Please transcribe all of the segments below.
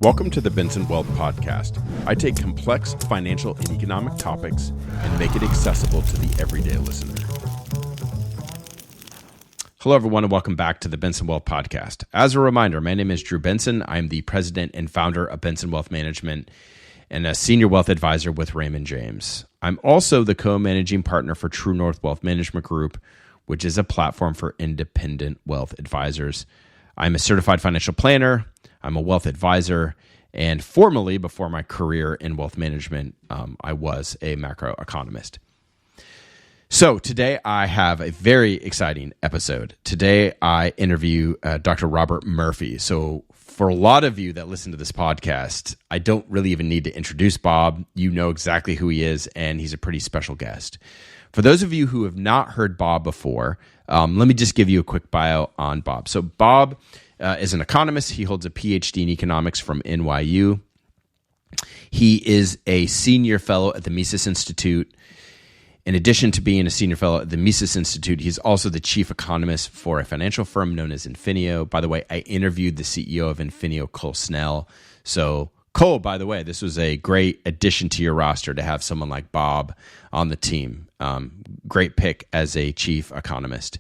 Welcome to the Benson Wealth Podcast. I take complex financial and economic topics and make it accessible to the everyday listener. Hello, everyone, and welcome back to the Benson Wealth Podcast. As a reminder, my name is Drew Benson. I'm the president and founder of Benson Wealth Management and a senior wealth advisor with Raymond James. I'm also the co-managing partner for True North Wealth Management Group, which is a platform for independent wealth advisors. I'm a certified financial planner. I'm a wealth advisor, and formerly, before my career in wealth management, I was a macroeconomist. So today I have a very exciting episode. Today I interview Dr. Robert Murphy. So for a lot of you that listen to this podcast, I don't really even need to introduce Bob. You know exactly who he is, and he's a pretty special guest. For those of you who have not heard Bob before, let me just give you a quick bio on Bob. So Bob is an economist. He holds a PhD in economics from NYU. He is a senior fellow at the Mises Institute. In addition to being a senior fellow at the Mises Institute, he's also the chief economist for a financial firm known as Infineo. By the way, I interviewed the CEO of Infineo, Cole Snell. So Cole, by the way, this was a great addition to your roster to have someone like Bob on the team. Great pick as a chief economist.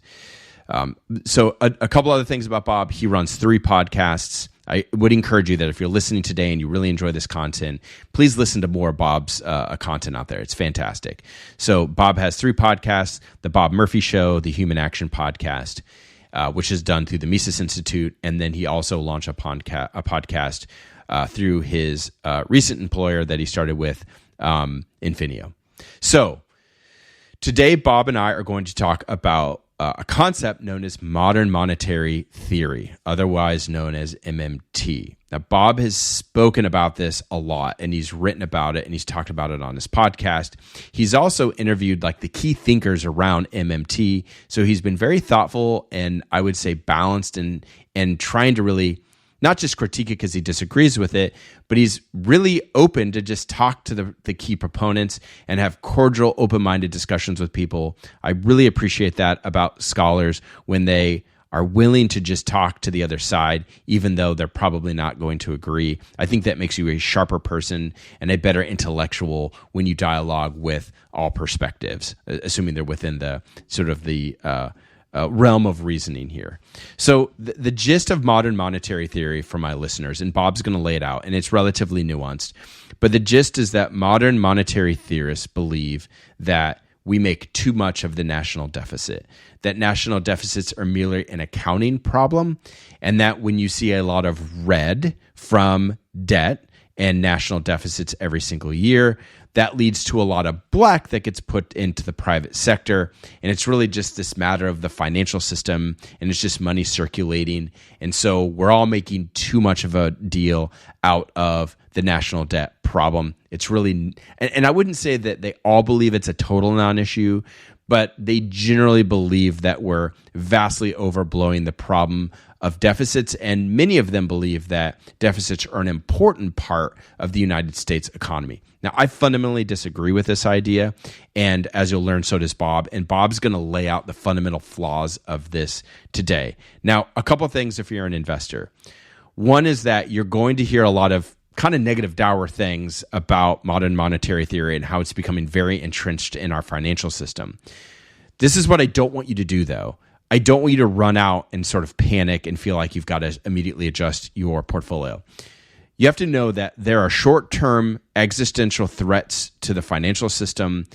So a couple other things about Bob. He runs 3 podcasts. I would encourage you that if you're listening today and you really enjoy this content, please listen to more of Bob's content out there. It's fantastic. So Bob has 3 podcasts: The Bob Murphy Show, the Human Action Podcast, which is done through the Mises Institute. And then he also launched a podcast through his recent employer that he started with, Infineo. So today, Bob and I are going to talk about a concept known as modern monetary theory, otherwise known as MMT. Now, Bob has spoken about this a lot, and he's written about it, and he's talked about it on his podcast. He's also interviewed like the key thinkers around MMT, so he's been very thoughtful and I would say balanced and trying to really not just critique it because he disagrees with it, but he's really open to just talk to the key proponents and have cordial, open-minded discussions with people. I really appreciate that about scholars when they are willing to just talk to the other side, even though they're probably not going to agree. I think that makes you a sharper person and a better intellectual when you dialogue with all perspectives, assuming they're within the sort of the realm of reasoning here. So the gist of modern monetary theory for my listeners, and Bob's going to lay it out, and it's relatively nuanced, but the gist is that modern monetary theorists believe that we make too much of the national deficit, that national deficits are merely an accounting problem, and that when you see a lot of red from debt and national deficits every single year, that leads to a lot of black that gets put into the private sector. And it's really just this matter of the financial system, and it's just money circulating. And so we're all making too much of a deal out of the national debt problem. It's really, and I wouldn't say that they all believe it's a total non-issue, but they generally believe that we're vastly overblowing the problem of deficits, and many of them believe that deficits are an important part of the United States economy. Now, I fundamentally disagree with this idea, and as you'll learn, so does Bob, and Bob's going to lay out the fundamental flaws of this today. Now, a couple of things if you're an investor. One is that you're going to hear a lot of kind of negative, dour things about modern monetary theory and how it's becoming very entrenched in our financial system. This is what I don't want you to do, though. I don't want you to run out and sort of panic and feel like you've got to immediately adjust your portfolio. You have to know that there are short-term existential threats to the financial system,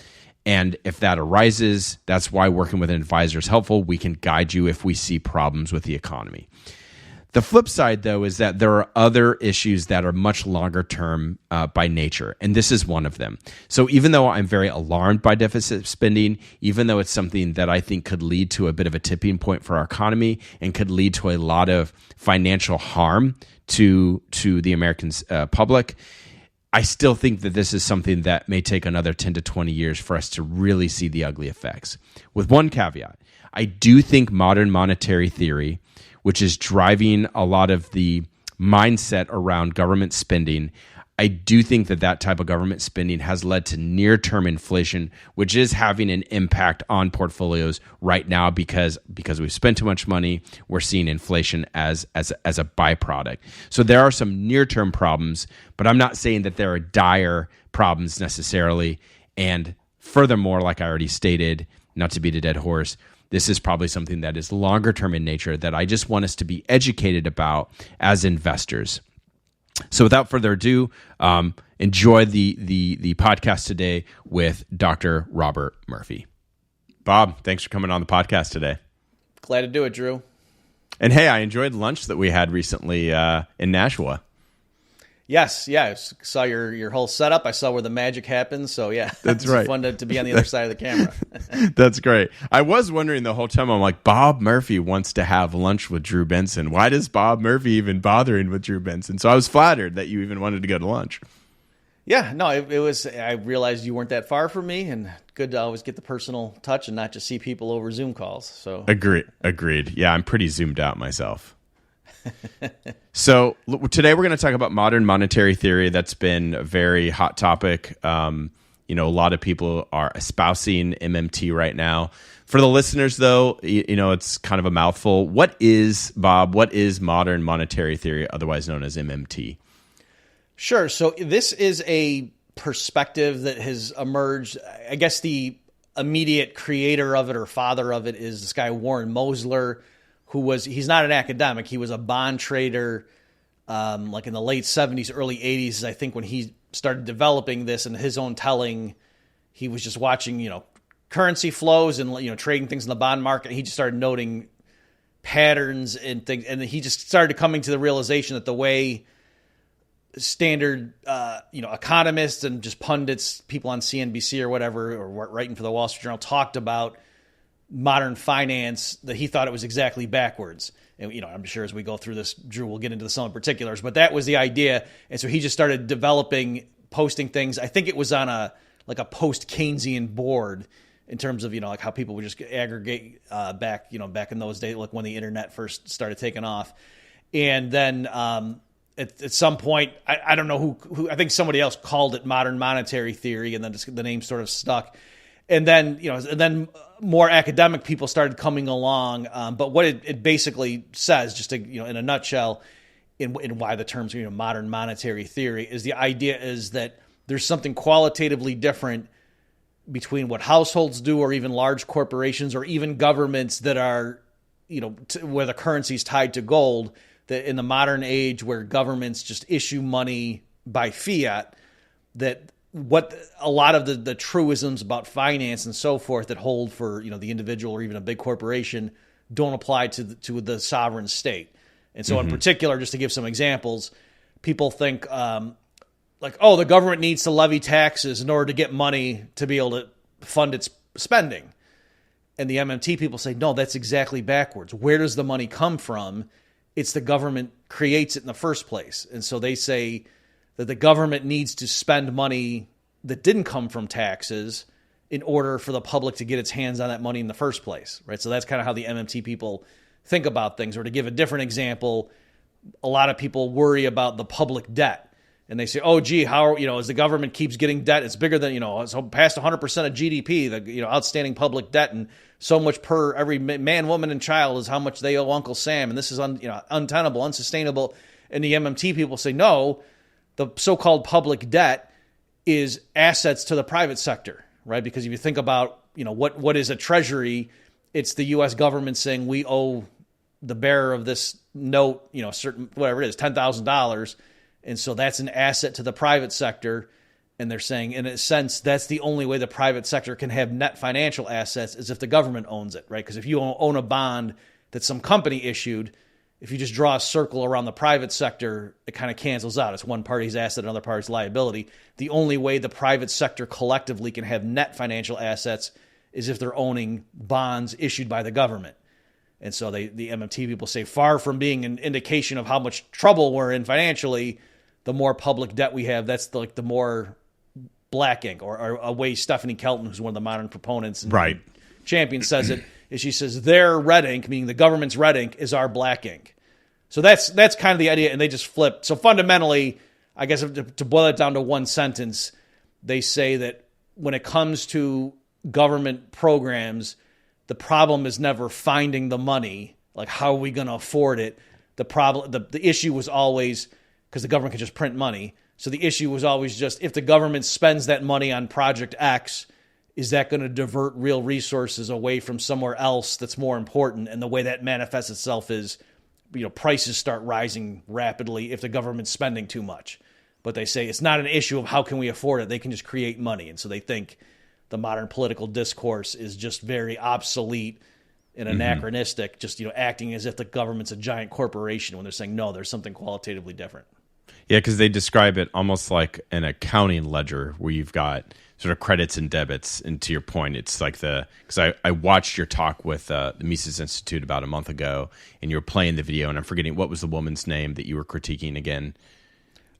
and if that arises, that's why working with an advisor is helpful. We can guide you if we see problems with the economy. The flip side, though, is that there are other issues that are much longer term by nature, and this is one of them. So even though I'm very alarmed by deficit spending, even though it's something that I think could lead to a bit of a tipping point for our economy and could lead to a lot of financial harm to the American public, I still think that this is something that may take another 10 to 20 years for us to really see the ugly effects. With one caveat, I do think modern monetary theory, which is driving a lot of the mindset around government spending, I do think that type of government spending has led to near-term inflation, which is having an impact on portfolios right now because we've spent too much money. We're seeing inflation as a byproduct. So there are some near-term problems, but I'm not saying that there are dire problems necessarily. And furthermore, like I already stated, not to beat a dead horse, this is probably something that is longer term in nature that I just want us to be educated about as investors. So without further ado, enjoy the podcast today with Dr. Robert Murphy. Bob, thanks for coming on the podcast today. Glad to do it, Drew. And hey, I enjoyed lunch that we had recently in Nashua. Yes, yeah. I saw your whole setup. I saw where the magic happens. So yeah, that's right. It's fun to be on the other side of the camera. That's great. I was wondering the whole time. I'm like, Bob Murphy wants to have lunch with Drew Benson. Why does Bob Murphy even bothering with Drew Benson? So I was flattered that you even wanted to go to lunch. Yeah, no, it was. I realized you weren't that far from me, and good to always get the personal touch and not just see people over Zoom calls. So agreed. Yeah, I'm pretty zoomed out myself. So today we're going to talk about modern monetary theory. That's been a very hot topic. A lot of people are espousing MMT right now. For the listeners, though, it's kind of a mouthful. What is modern monetary theory, otherwise known as MMT? Sure. So this is a perspective that has emerged. I guess the immediate creator of it or father of it is this guy, Warren Mosler, he's not an academic. He was a bond trader, like in the late 70s, early 80s, I think, when he started developing this. And his own telling, he was just watching, currency flows and, trading things in the bond market. He just started noting patterns and things. And he just started coming to the realization that the way standard, economists and just pundits, people on CNBC or whatever, or writing for the Wall Street Journal talked about modern finance, that he thought it was exactly backwards. And, I'm sure as we go through this, Drew, we'll get into some particulars, but that was the idea. And so he just started posting things. I think it was on a post-Keynesian board in terms of, like how people would just aggregate back in those days, like when the internet first started taking off. And then at some point, I don't know who, I think somebody else called it modern monetary theory, and then the name sort of stuck. And then, more academic people started coming along. But what it basically says, just to, in a nutshell, in why the terms, modern monetary theory, is the idea is that there's something qualitatively different between what households do, or even large corporations, or even governments that are, where the currency is tied to gold, that in the modern age where governments just issue money by fiat, that what a lot of the truisms about finance and so forth that hold for the individual or even a big corporation don't apply to the sovereign state. And so in particular, just to give some examples, people think the government needs to levy taxes in order to get money to be able to fund its spending. And the MMT people say, no, that's exactly backwards. Where does the money come from? It's the government creates it in the first place. And so they say that the government needs to spend money that didn't come from taxes in order for the public to get its hands on that money in the first place, right? So that's kind of how the MMT people think about things. Or to give a different example, a lot of people worry about the public debt. And they say, oh, gee, how, as the government keeps getting debt, it's bigger than, it's past 100% of GDP, the, outstanding public debt, and so much per every man, woman, and child is how much they owe Uncle Sam. And this is, untenable, unsustainable. And the MMT people say, no, the so-called public debt is assets to the private sector, right? Because if you think about, what is a treasury, it's the U.S. government saying we owe the bearer of this note, certain, whatever it is, $10,000. And so that's an asset to the private sector. And they're saying, in a sense, that's the only way the private sector can have net financial assets is if the government owns it, right? Because if you own a bond that some company issued, if you just draw a circle around the private sector, it kind of cancels out. It's one party's asset, another party's liability. The only way the private sector collectively can have net financial assets is if they're owning bonds issued by the government. And so the MMT people say, far from being an indication of how much trouble we're in financially, the more public debt we have, that's the more black ink, or a way Stephanie Kelton, who's one of the modern proponents and right. champions, says it, is she says their red ink, meaning the government's red ink, is our black ink. So that's kind of the idea, and they just flip. So fundamentally, I guess to boil it down to one sentence, they say that when it comes to government programs, the problem is never finding the money. Like, how are we going to afford it? The issue was always, because the government can just print money. So the issue was always just, if the government spends that money on Project X, is that going to divert real resources away from somewhere else that's more important? And the way that manifests itself is, prices start rising rapidly if the government's spending too much. But they say it's not an issue of how can we afford it. They can just create money. And so they think the modern political discourse is just very obsolete and anachronistic, just acting as if the government's a giant corporation when they're saying, no, there's something qualitatively different. Yeah, because they describe it almost like an accounting ledger where you've got sort of credits and debits. And to your point, it's like because I watched your talk with the Mises Institute about a month ago, and you were playing the video, and I'm forgetting what was the woman's name that you were critiquing again.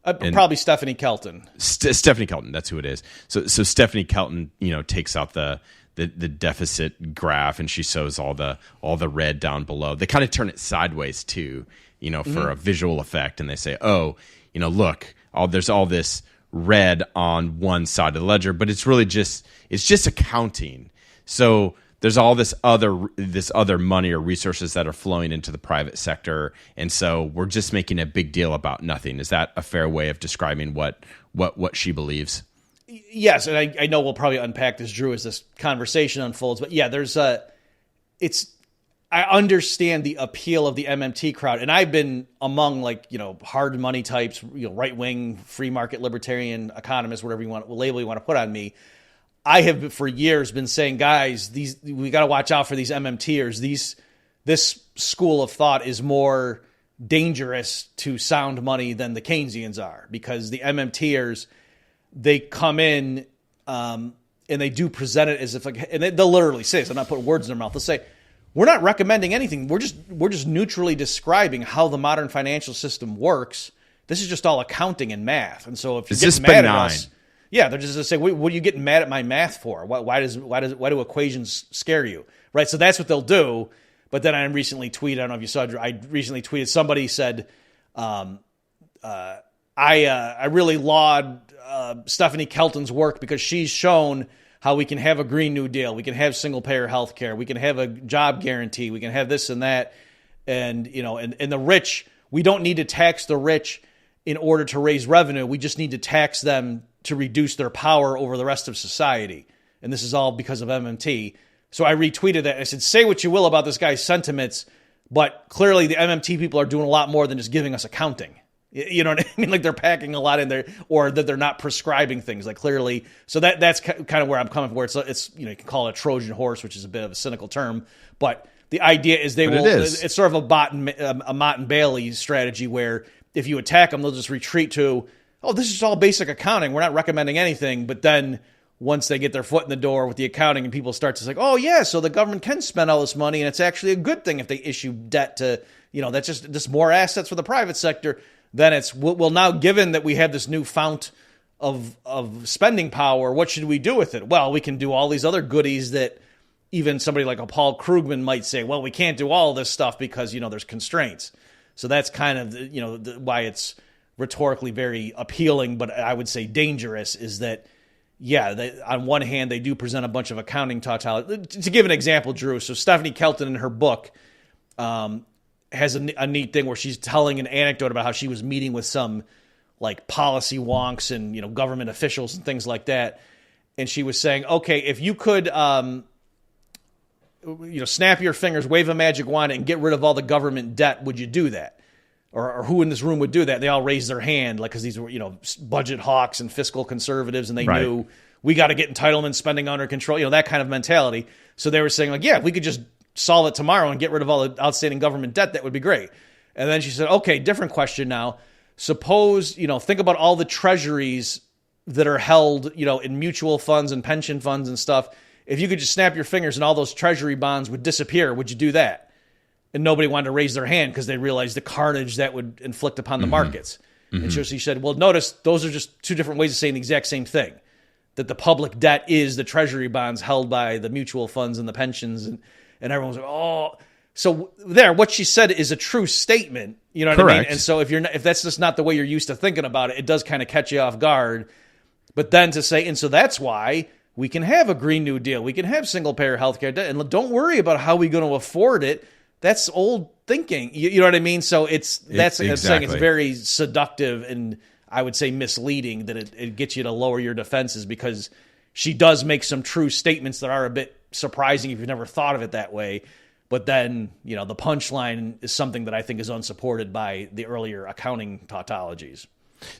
Probably Stephanie Kelton. Stephanie Kelton, that's who it is. So Stephanie Kelton, takes out the deficit graph, and she shows all the red down below. They kind of turn it sideways too, for a visual effect, and they say, oh, look, there's all this red on one side of the ledger, but it's really just accounting. So there's all this other money or resources that are flowing into the private sector, and so we're just making a big deal about nothing. Is that a fair way of describing what she believes? Yes, and I know we'll probably unpack this, Drew, as this conversation unfolds. But yeah, I understand the appeal of the MMT crowd, and I've been among hard money types, right wing, free market libertarian economists, whatever label you want to put on me. I have for years been saying, guys, we got to watch out for these MMTers. This school of thought is more dangerous to sound money than the Keynesians are, because the MMTers, they come in and they do present it as if and they'll literally say this. I'm not putting words in their mouth. They'll say, we're not recommending anything. We're just neutrally describing how the modern financial system works. This is just all accounting and math. And so if you're getting mad at us, yeah, they're just going to say, what are you getting mad at my math for? Why do equations scare you? Right. So that's what they'll do. But then I recently tweeted, I don't know if you saw, I recently tweeted, somebody said, I really laud Stephanie Kelton's work because she's shown how we can have a Green New Deal, we can have single payer health care, we can have a job guarantee, we can have this and that. And, and the rich, we don't need to tax the rich in order to raise revenue. We just need to tax them to reduce their power over the rest of society. And this is all because of MMT. So I retweeted that. I said, say what you will about this guy's sentiments, but clearly the MMT people are doing a lot more than just giving us accounting. You know what I mean? Like, they're packing a lot in there, or that they're not prescribing things, like, clearly. So that's kind of where I'm coming from, where it's you can call it a Trojan horse, which is a bit of a cynical term, but the idea is it's sort of a Mott and Bailey strategy, where if you attack them, they'll just retreat to, oh, this is all basic accounting, we're not recommending anything. But then once they get their foot in the door with the accounting and people start to say, oh yeah, so the government can spend all this money and it's actually a good thing if they issue debt to, that's just more assets for the private sector. Then it's, well, now given that we have this new fount of spending power, what should we do with it? Well, we can do all these other goodies that even somebody like a Paul Krugman might say, well, we can't do all this stuff because, there's constraints. So that's kind of, why it's rhetorically very appealing, but I would say dangerous, is that, on one hand, they do present a bunch of accounting tautology. To give an example, Drew, so Stephanie Kelton in her book has a neat thing where she's telling an anecdote about how she was meeting with some policy wonks and government officials and things like that, and she was saying, okay, if you could snap your fingers, wave a magic wand, and get rid of all the government debt, would you do that? Or who in this room would do that? They all raised their hand, because these were budget hawks and fiscal conservatives, and they knew we got to get entitlement spending under control, that kind of mentality. So they were saying, if we could just solve it tomorrow and get rid of all the outstanding government debt, that would be great. And then she said, okay, different question now. Suppose, think about all the treasuries that are held, in mutual funds and pension funds and stuff. If you could just snap your fingers and all those treasury bonds would disappear, would you do that? And nobody wanted to raise their hand because they realized the carnage that would inflict upon the markets. And so she said, well, notice those are just two different ways of saying the exact same thing, that the public debt is the treasury bonds held by the mutual funds and the pensions. And everyone's like, oh, So what she said is a true statement. You know what I mean? Correct. And so if that's just not the way you're used to thinking about it, it does kind of catch you off guard. But then to say, and so that's why we can have a Green New Deal. We can have single-payer healthcare. And don't worry about how we're going to afford it. That's old thinking. You know what I mean? So that's I'm saying it's very seductive and I would say misleading that it gets you to lower your defenses, because she does make some true statements that are a bit surprising if you've never thought of it that way. But then, the punchline is something that I think is unsupported by the earlier accounting tautologies.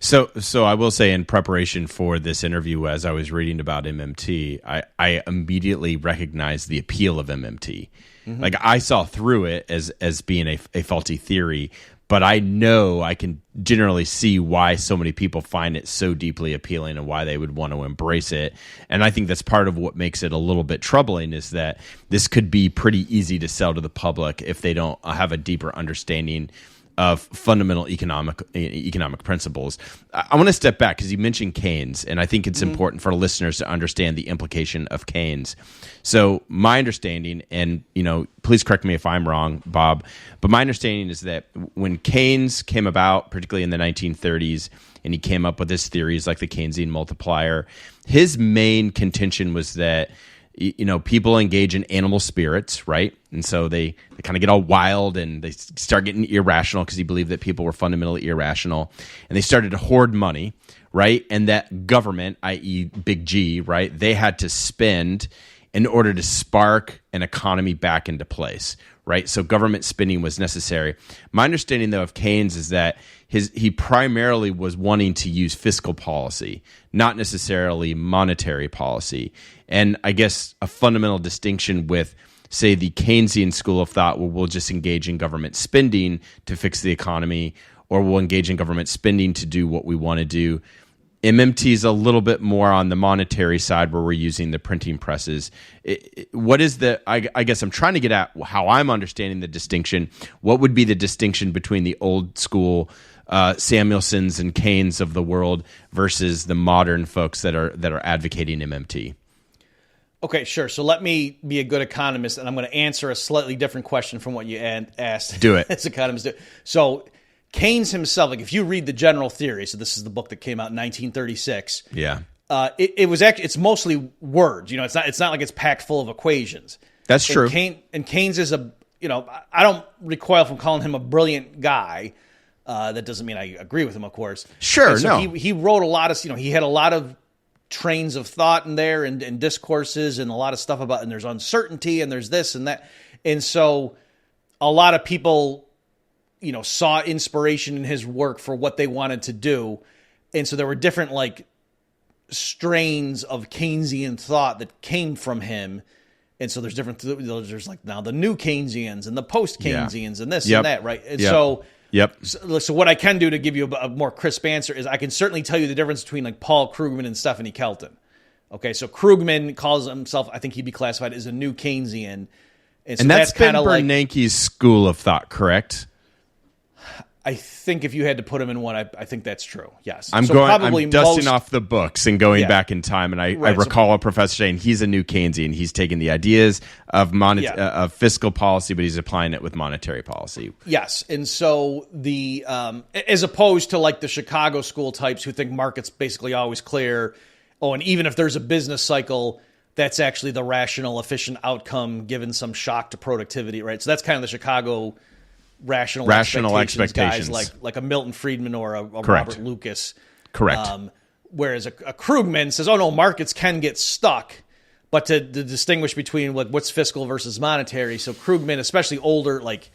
So I will say, in preparation for this interview, as I was reading about MMT, I immediately recognized the appeal of MMT. Mm-hmm. Like, I saw through it as being a faulty theory, but I know I can generally see why so many people find it so deeply appealing and why they would want to embrace it. And I think that's part of what makes it a little bit troubling, is that this could be pretty easy to sell to the public if they don't have a deeper understanding of fundamental economic principles. I want to step back because you mentioned Keynes, and I think it's important for listeners to understand the implication of Keynes. So my understanding, and please correct me if I'm wrong, Bob, but my understanding is that when Keynes came about, particularly in the 1930s, and he came up with his theories like the Keynesian multiplier, his main contention was that people engage in animal spirits, right? And so they kind of get all wild and they start getting irrational because he believed that people were fundamentally irrational. And they started to hoard money, right? And that government, i.e. Big G, right, they had to spend in order to spark an economy back into place, right? So government spending was necessary. My understanding, though, of Keynes is that he primarily was wanting to use fiscal policy, not necessarily monetary policy. And I guess a fundamental distinction with, say, the Keynesian school of thought, where we'll just engage in government spending to fix the economy, or we'll engage in government spending to do what we want to do. MMT is a little bit more on the monetary side, where we're using the printing presses. What is I guess I'm trying to get at how I'm understanding the distinction. What would be the distinction between the old school Samuelsons and Keynes of the world versus the modern folks that are advocating MMT? Okay, sure. So let me be a good economist, and I'm going to answer a slightly different question from what you asked. Do it. As economists do. So Keynes himself, like if you read the general theory, so this is the book that came out in 1936. Yeah. It was actually, it's mostly words. It's not like it's packed full of equations. That's true. And Keynes is I don't recoil from calling him a brilliant guy. That doesn't mean I agree with him, of course. Sure, so no. He wrote a lot of, he had a lot of trains of thought in there and discourses and a lot of stuff about, and there's uncertainty and there's this and that. And so a lot of people, saw inspiration in his work for what they wanted to do. And so there were different strains of Keynesian thought that came from him. And so there's now the new Keynesians and the post-Keynesians and this and that, right? And so what I can do to give you a more crisp answer is I can certainly tell you the difference between Paul Krugman and Stephanie Kelton. Okay, so Krugman calls himself, I think he'd be classified as a new Keynesian. And so that's been Bernanke's school of thought, correct? I think if you had to put him in one, I think that's true. Yes. I'm dusting off the books and going back in time, and I recall a professor saying he's a new Keynesian. He's taking the ideas of fiscal policy, but he's applying it with monetary policy. Yes, and so the as opposed to the Chicago school types who think markets basically always clear. Oh, and even if there's a business cycle, that's actually the rational, efficient outcome given some shock to productivity, right? So that's kind of the Chicago rational expectations guys like a Milton Friedman or a Robert Lucas. Correct. Whereas a Krugman says, oh no, markets can get stuck, but to distinguish between what's fiscal versus monetary. So Krugman, especially older, like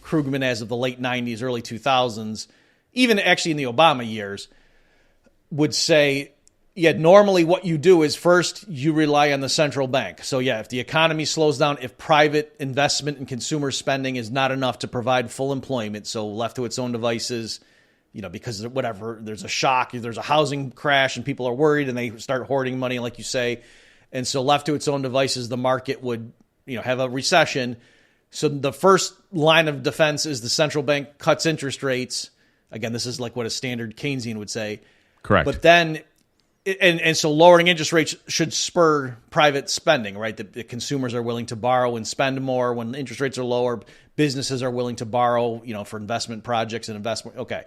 Krugman as of the late 90s, early 2000s, even actually in the Obama years, would say, normally what you do is first you rely on the central bank. So if the economy slows down, if private investment and consumer spending is not enough to provide full employment, so left to its own devices, because there's a shock, there's a housing crash and people are worried and they start hoarding money, like you say. And so left to its own devices, the market would, have a recession. So the first line of defense is the central bank cuts interest rates. Again, this is like what a standard Keynesian would say. Correct. But then And so lowering interest rates should spur private spending, right? The consumers are willing to borrow and spend more when interest rates are lower. businesses are willing to borrow, for investment projects and investment. Okay.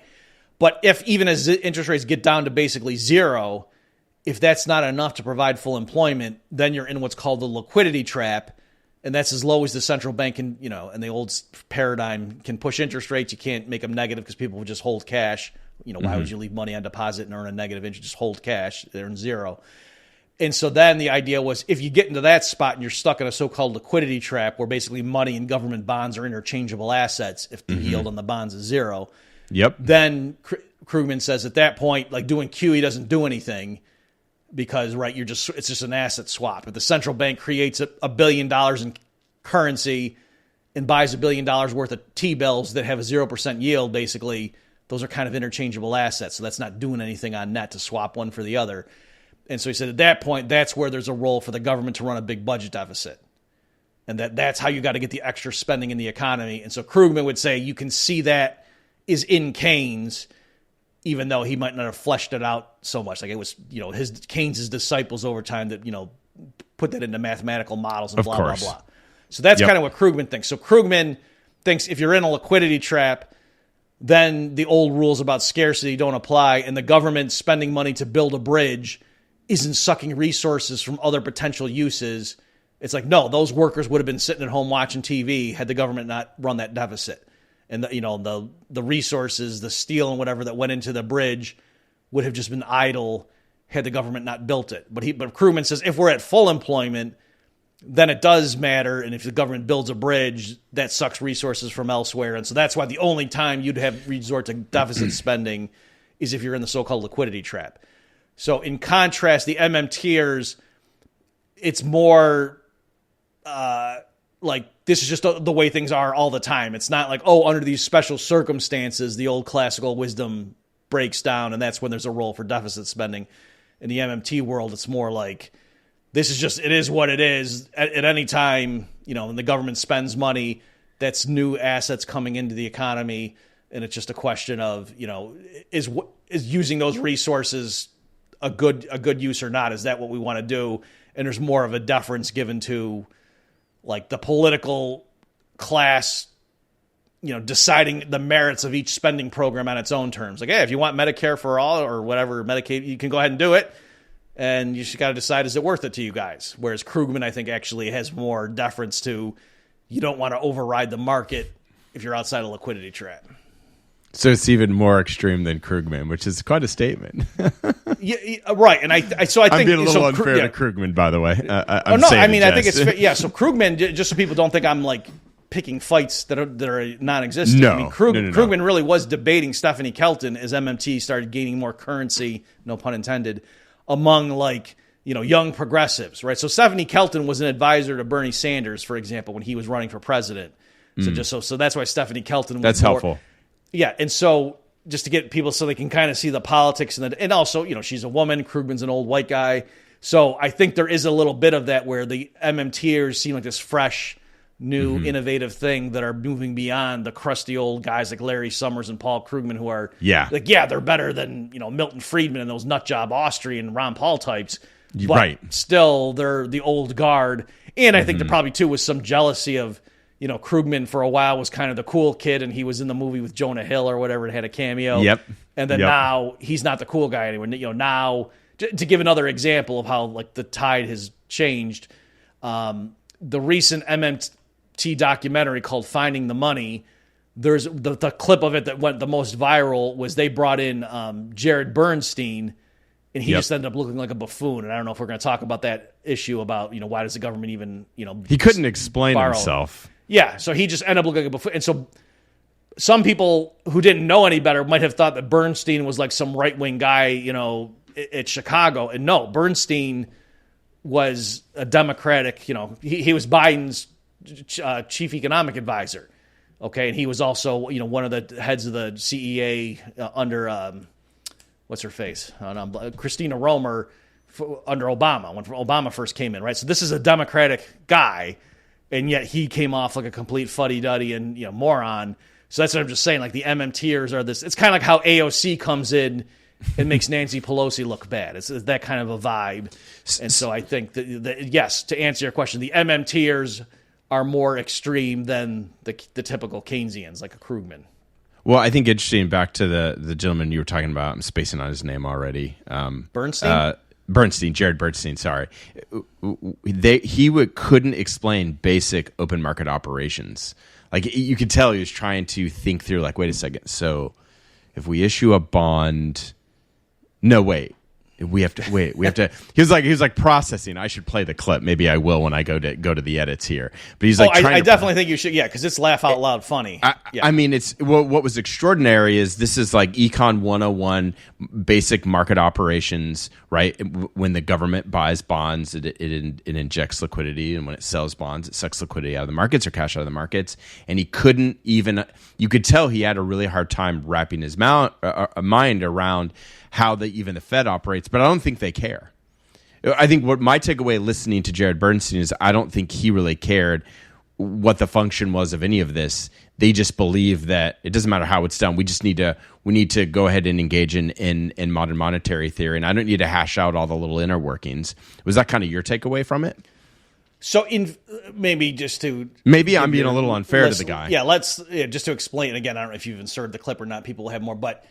But if even as interest rates get down to basically zero, if that's not enough to provide full employment, then you're in what's called the liquidity trap. And that's as low as the central bank can, and the old paradigm can push interest rates. You can't make them negative because people will just hold cash. Why would you leave money on deposit and earn a negative interest? Just hold cash. They're in zero. And so then the idea was if you get into that spot and you're stuck in a so-called liquidity trap where basically money and government bonds are interchangeable assets if the yield on the bonds is zero, then Krugman says at that point, like doing QE doesn't do anything because, right, it's just an asset swap. If the central bank creates $1 billion in currency and buys $1 billion worth of T-bills that have a 0% yield, basically, those are kind of interchangeable assets. So that's not doing anything on net to swap one for the other. And so he said at that point, that's where there's a role for the government to run a big budget deficit. And that's how you got to get the extra spending in the economy. And so Krugman would say you can see that is in Keynes, even though he might not have fleshed it out so much. Like it was, Keynes' disciples over time that, put that into mathematical models and blah, blah, blah. So that's kind of what Krugman thinks. So Krugman thinks if you're in a liquidity trap, then the old rules about scarcity don't apply, and the government spending money to build a bridge isn't sucking resources from other potential uses. It's like, no, those workers would have been sitting at home watching TV had the government not run that deficit. And the resources, the steel and whatever that went into the bridge would have just been idle had the government not built it. But Krugman says if we're at full employment, then it does matter. And if the government builds a bridge, that sucks resources from elsewhere. And so that's why the only time you'd have resort to deficit spending is if you're in the so-called liquidity trap. So in contrast, the MMTers, it's more like this is just the way things are all the time. It's not like, under these special circumstances, the old classical wisdom breaks down, and that's when there's a role for deficit spending. In the MMT world, it's more like this is just, it is what it is. At any time, when the government spends money, that's new assets coming into the economy, and it's just a question of, is using those resources a good use or not? Is that what we want to do? And there's more of a deference given to like the political class, deciding the merits of each spending program on its own terms. Like, hey, if you want Medicare for all or whatever, Medicaid, you can go ahead and do it. And you just got to decide, is it worth it to you guys? Whereas Krugman, I think, actually has more deference to you don't want to override the market if you're outside a liquidity trap. So it's even more extreme than Krugman, which is quite a statement. Yeah, right. And I think I'm being a little unfair to Krugman, by the way. I think it's fair. So Krugman, just so people don't think I'm like picking fights that are non-existent. No, I mean, Krugman really was debating Stephanie Kelton as MMT started gaining more currency, no pun intended, among young progressives, right? So Stephanie Kelton was an advisor to Bernie Sanders, for example, when he was running for president. So that's why Stephanie Kelton was that's helpful. Yeah, and so just to get people so they can kind of see the politics and also, she's a woman, Krugman's an old white guy. So I think there is a little bit of that where the MMTers seem like this fresh, new, innovative thing that are moving beyond the crusty old guys like Larry Summers and Paul Krugman who are they're better than, Milton Friedman and those nutjob Austrian Ron Paul types. But right. Still, they're the old guard. And I think there probably, too, was some jealousy of, Krugman for a while was kind of the cool kid, and he was in the movie with Jonah Hill or whatever, and had a cameo. Yep. And then now he's not the cool guy anymore. Now, to give another example of how the tide has changed, the recent MMT documentary called Finding the Money, there's the clip of it that went the most viral was they brought in Jared Bernstein, and he just ended up looking like a buffoon. And I don't know if we're going to talk about that issue about, why does the government even, he couldn't explain himself. Yeah, so he just ended up looking like a buffoon. And so some people who didn't know any better might have thought that Bernstein was like some right-wing guy, at Chicago. And no, Bernstein was a Democratic, he was Biden's chief economic advisor. Okay, and he was also, one of the heads of the CEA under, what's her face? Christina Romer under Obama, when Obama first came in, right? So this is a Democratic guy, and yet he came off like a complete fuddy-duddy and moron. So that's what I'm just saying. Like the MMTers are this. It's kind of like how AOC comes in and makes Nancy Pelosi look bad. It's that kind of a vibe. And so I think that yes, to answer your question, the MMTers are more extreme than the typical Keynesians, like a Krugman. Well, I think interesting, back to the gentleman you were talking about, I'm spacing on his name already. Bernstein? Jared Bernstein, sorry. Couldn't explain basic open market operations. Like, you could tell he was trying to think through, like, wait a second. So if we issue a bond, no, wait. We have to. He was like processing. I should play the clip. Maybe I will when I go to the edits here. But he's like, I definitely think you should. Yeah, because it's laugh out loud funny. I mean, it's what was extraordinary is this is like Econ 101, basic market operations, right? When the government buys bonds, it injects liquidity, and when it sells bonds, it sucks liquidity out of the markets or cash out of the markets. And he couldn't even. You could tell he had a really hard time wrapping his mind around how even the Fed operates, but I don't think they care. I think what my takeaway listening to Jared Bernstein is I don't think he really cared what the function was of any of this. They just believe that it doesn't matter how it's done. We just need to go ahead and engage in modern monetary theory, and I don't need to hash out all the little inner workings. Was that kind of your takeaway from it? So maybe just to I'm being a little unfair to the guy. Yeah, just to explain again. I don't know if you've inserted the clip or not. People will have more, but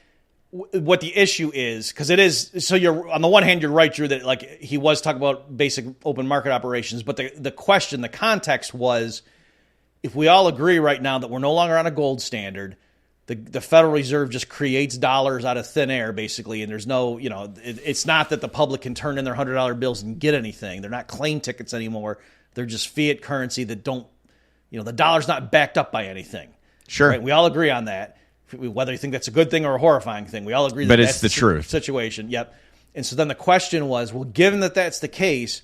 what the issue is, because it is, so you're on the one hand, you're right, Drew, that like he was talking about basic open market operations, but the question, the context was, if we all agree right now that we're no longer on a gold standard, the Federal Reserve just creates dollars out of thin air, basically, and there's no, it's not that the public can turn in their $100 bills and get anything. They're not claim tickets anymore. They're just fiat currency that don't, the dollar's not backed up by anything. Sure. Right? We all agree on that. Whether you think that's a good thing or a horrifying thing, we all agree that that's the truth situation. Yep. And so then the question was, well, given that that's the case,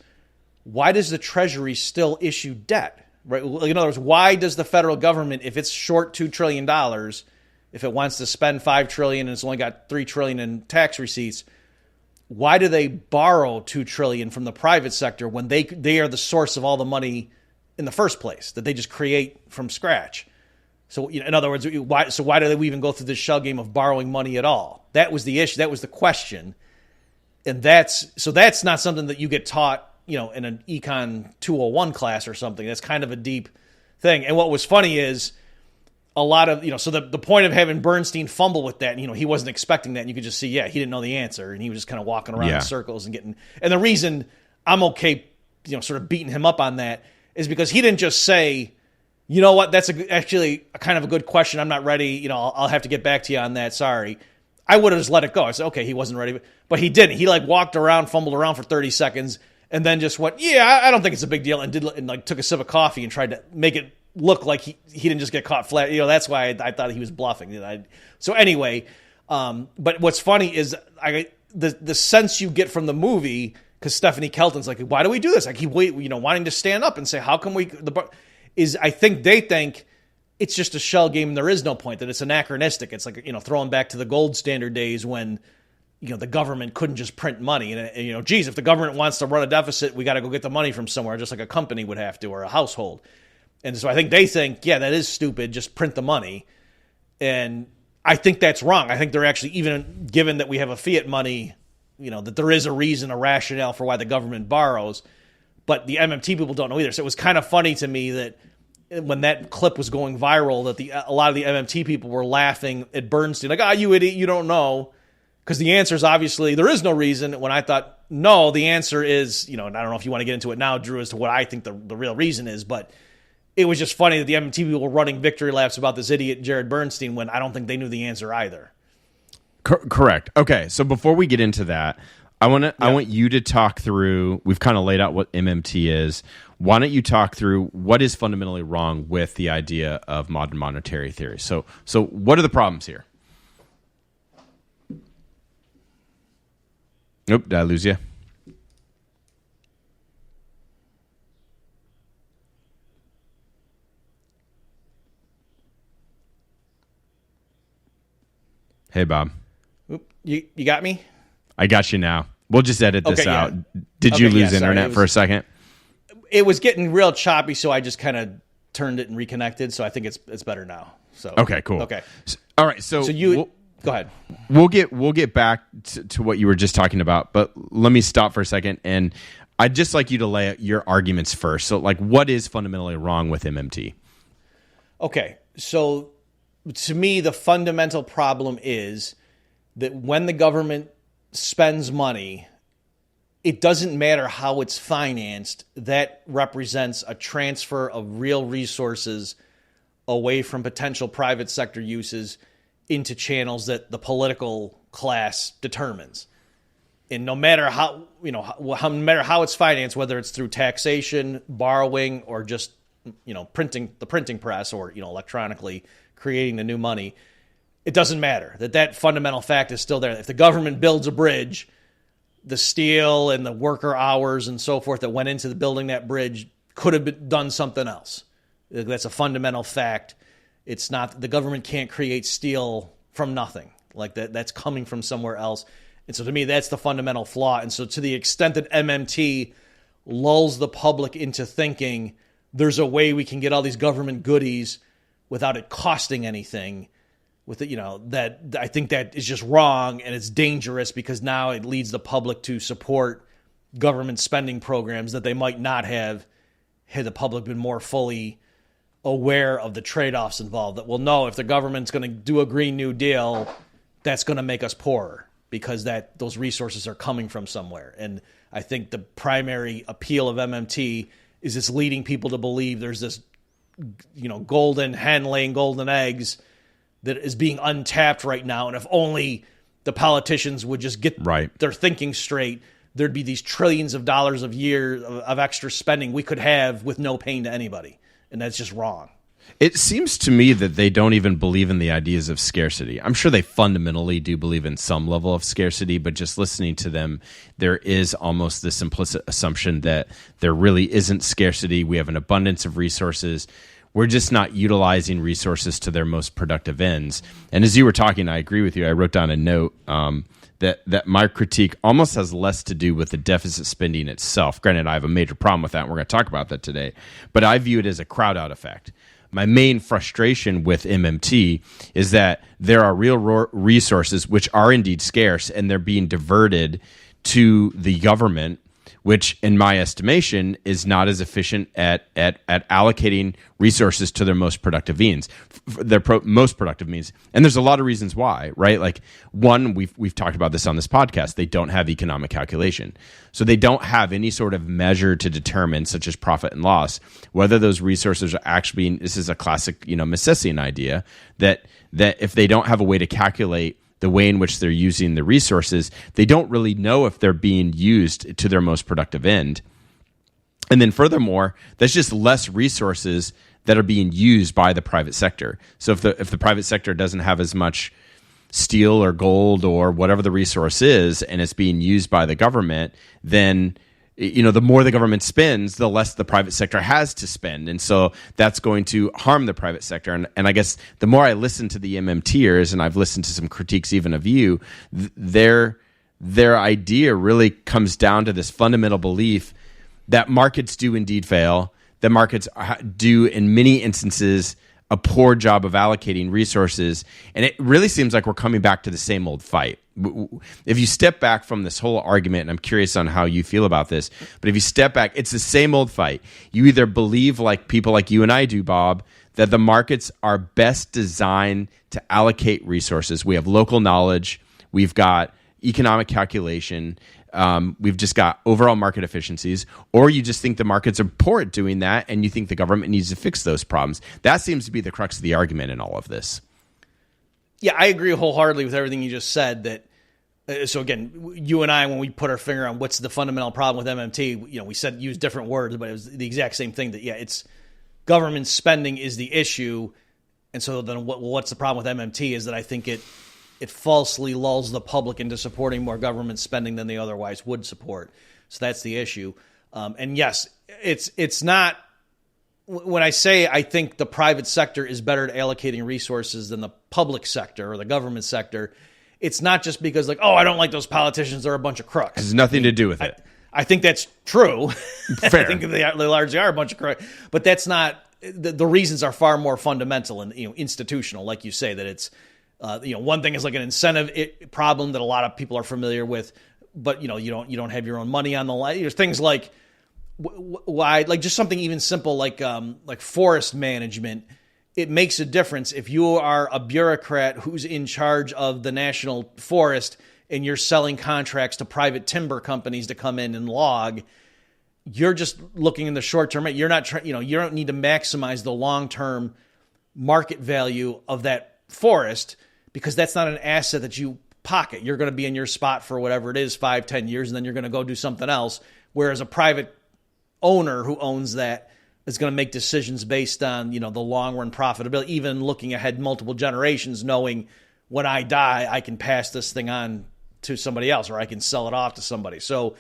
why does the Treasury still issue debt? Right? In other words, why does the federal government, if it's short $2 trillion, if it wants to spend $5 trillion and it's only got $3 trillion in tax receipts, why do they borrow $2 trillion from the private sector when they are the source of all the money in the first place that they just create from scratch? So, in other words, why do they even go through this shell game of borrowing money at all? That was the issue. That was the question. And that's not something that you get taught, in an Econ 201 class or something. That's kind of a deep thing. And what was funny is a lot of, so the point of having Bernstein fumble with that, he wasn't expecting that. And you could just see, he didn't know the answer. And he was just kind of walking around in circles and the reason I'm okay, sort of beating him up on that is because he didn't just say, you know what? That's actually a kind of a good question. I'm not ready. I'll have to get back to you on that. Sorry. I would have just let it go. I said, okay, he wasn't ready. But he didn't. He walked around, fumbled around for 30 seconds, and then just went, I don't think it's a big deal, and took a sip of coffee and tried to make it look like he didn't just get caught flat. That's why I thought he was bluffing. So anyway, but what's funny is the sense you get from the movie, because Stephanie Kelton's like, why do we do this? I keep wanting to stand up and say, how come we I think they think it's just a shell game and there is no point, that it's anachronistic. It's like, throwing back to the gold standard days when, the government couldn't just print money. And, geez, if the government wants to run a deficit, we got to go get the money from somewhere, just like a company would have to, or a household. And so I think they think, that is stupid, just print the money. And I think that's wrong. I think they're actually, even given that we have a fiat money, that there is a reason, a rationale for why the government borrows. But the MMT people don't know either. So it was kind of funny to me that when that clip was going viral, that a lot of the MMT people were laughing at Bernstein, like, you idiot, you don't know. Because the answer is obviously there is no reason. When I thought, no, the answer is, and I don't know if you want to get into it now, Drew, as to what I think the real reason is, but it was just funny that the MMT people were running victory laps about this idiot Jared Bernstein when I don't think they knew the answer either. Correct. Okay, so before we get into that, I want you to talk through, we've kind of laid out what MMT is. Why don't you talk through what is fundamentally wrong with the idea of modern monetary theory? So what are the problems here? Nope, did I lose you? Hey, Bob. Oop, you got me? I got you now. We'll just edit this out. Yeah. Did you lose internet for a second? It was getting real choppy, so I just kind of turned it and reconnected. So I think it's better now. So okay, cool. Okay, all right. So you go ahead. We'll get back to what you were just talking about, but let me stop for a second. And I'd just like you to lay out your arguments first. So, like, what is fundamentally wrong with MMT? Okay, so to me, the fundamental problem is that when the government spends money, it doesn't matter how it's financed. That represents a transfer of real resources away from potential private sector uses into channels that the political class determines. And no matter how, no matter how it's financed, whether it's through taxation, borrowing, or just, printing the printing press, or, electronically creating the new money, it doesn't matter. That fundamental fact is still there. If the government builds a bridge, the steel and the worker hours and so forth that went into the building that bridge could have done something else. That's a fundamental fact. It's not, the government can't create steel from nothing. Like that's coming from somewhere else. And so to me, that's the fundamental flaw. And so to the extent that MMT lulls the public into thinking there's a way we can get all these government goodies without it costing anything, with it, that I think that is just wrong, and it's dangerous because now it leads the public to support government spending programs that they might not have had the public been more fully aware of the trade-offs involved. That, well, no, if the government's going to do a Green New Deal, that's going to make us poorer, because those resources are coming from somewhere. And I think the primary appeal of MMT is it's leading people to believe there's this, golden hen laying golden eggs that is being untapped right now. And if only the politicians would just get their thinking straight, there'd be these trillions of dollars of year of extra spending we could have with no pain to anybody. And that's just wrong. It seems to me that they don't even believe in the ideas of scarcity. I'm sure they fundamentally do believe in some level of scarcity, but just listening to them, there is almost this implicit assumption that there really isn't scarcity. We have an abundance of resources. We're just not utilizing resources to their most productive ends. And as you were talking, I agree with you. I wrote down a note that my critique almost has less to do with the deficit spending itself. Granted, I have a major problem with that, and we're going to talk about that today. But I view it as a crowd-out effect. My main frustration with MMT is that there are real resources which are indeed scarce, and they're being diverted to the government, which, in my estimation, is not as efficient at allocating resources to their most productive means. Most productive means, and there's a lot of reasons why, right? Like, one, we've talked about this on this podcast. They don't have economic calculation, so they don't have any sort of measure to determine, such as profit and loss, whether those resources are actually being. This is a classic, Misesian idea that if they don't have a way to calculate the way in which they're using the resources, they don't really know if they're being used to their most productive end. And then furthermore, that's just less resources that are being used by the private sector. So if the private sector doesn't have as much steel or gold or whatever the resource is, and it's being used by the government, then the more the government spends, the less the private sector has to spend. And so that's going to harm the private sector. And I guess the more I listen to the MMTers, and I've listened to some critiques even of you, their idea really comes down to this fundamental belief that markets do indeed fail, that markets do in many instances a poor job of allocating resources. And it really seems like we're coming back to the same old fight. If you step back from this whole argument, and I'm curious on how you feel about this, but if you step back, it's the same old fight. You either believe, like people like you and I do, Bob, that the markets are best designed to allocate resources. We have local knowledge. We've got economic calculation. We've just got overall market efficiencies, or you just think the markets are poor at doing that, and you think the government needs to fix those problems. That seems to be the crux of the argument in all of this. Yeah, I agree wholeheartedly with everything you just said. That so again, you and I, when we put our finger on what's the fundamental problem with MMT, we said use different words, but it was the exact same thing. That it's government spending is the issue, and so then what's the problem with MMT is that I think it falsely lulls the public into supporting more government spending than they otherwise would support. So that's the issue. And yes, it's not. When I say I think the private sector is better at allocating resources than the public sector or the government sector, it's not just because I don't like those politicians, they're a bunch of crooks. It has nothing to do with it. I think that's true. Fair. I think they largely are a bunch of crooks, but that's not. The reasons are far more fundamental and institutional, like you say, that it's one thing is like an incentive problem that a lot of people are familiar with. but you don't have your own money on the line. There's things like why, like just something even simple like forest management. It makes a difference if you are a bureaucrat who's in charge of the national forest and you're selling contracts to private timber companies to come in and log. You're just looking in the short term. You're not trying, you don't need to maximize the long-term market value of that forest because that's not an asset that you pocket. You're going to be in your spot for whatever it is, 5-10 years, and then you're going to go do something else. Whereas a private owner who owns that is going to make decisions based on, the long run profitability, even looking ahead multiple generations, knowing when I die, I can pass this thing on to somebody else, or I can sell it off to somebody. So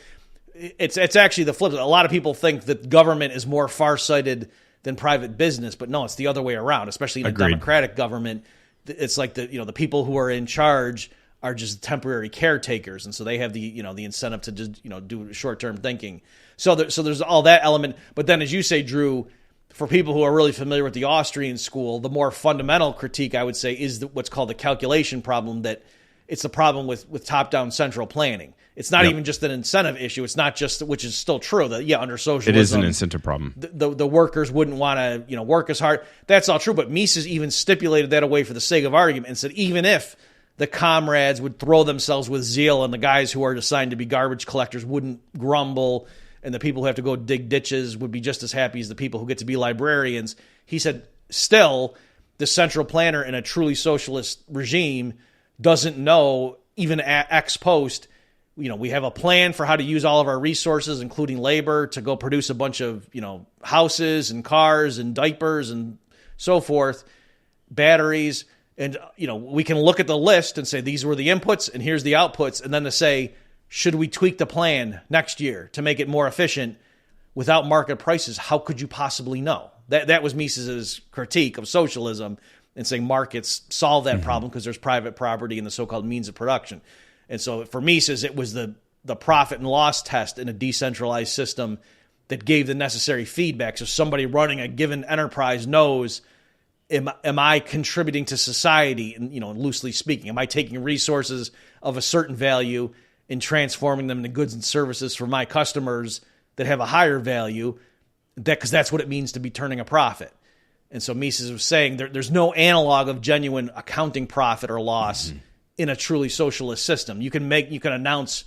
it's actually the flip. A lot of people think that government is more farsighted than private business, but no, it's the other way around, especially in a democratic government. It's like the people who are in charge are just temporary caretakers. And so they have the incentive to just, do short-term thinking. So there's all that element. But then as you say, Drew, for people who are really familiar with the Austrian school, the more fundamental critique I would say is what's called the calculation problem, that it's the problem with top-down central planning. It's not even just an incentive issue. It's not just, which is still true, that, under socialism. It is an incentive problem. The workers wouldn't want to, work as hard. That's all true. But Mises even stipulated that away for the sake of argument and said, even if the comrades would throw themselves with zeal and the guys who are assigned to be garbage collectors wouldn't grumble and the people who have to go dig ditches would be just as happy as the people who get to be librarians, he said, still, the central planner in a truly socialist regime doesn't know, even ex post, we have a plan for how to use all of our resources, including labor, to go produce a bunch of, houses and cars and diapers and so forth, batteries. And, we can look at the list and say, these were the inputs and here's the outputs. And then to say, should we tweak the plan next year to make it more efficient without market prices? How could you possibly know? That was Mises's critique of socialism, and saying markets solve that problem because there's private property and the so-called means of production. And so for Mises, it was the profit and loss test in a decentralized system that gave the necessary feedback. So somebody running a given enterprise knows, am I contributing to society? And, loosely speaking, am I taking resources of a certain value and transforming them into goods and services for my customers that have a higher value? Because that's what it means to be turning a profit. And so Mises was saying there's no analog of genuine accounting profit or loss in a truly socialist system. You can announce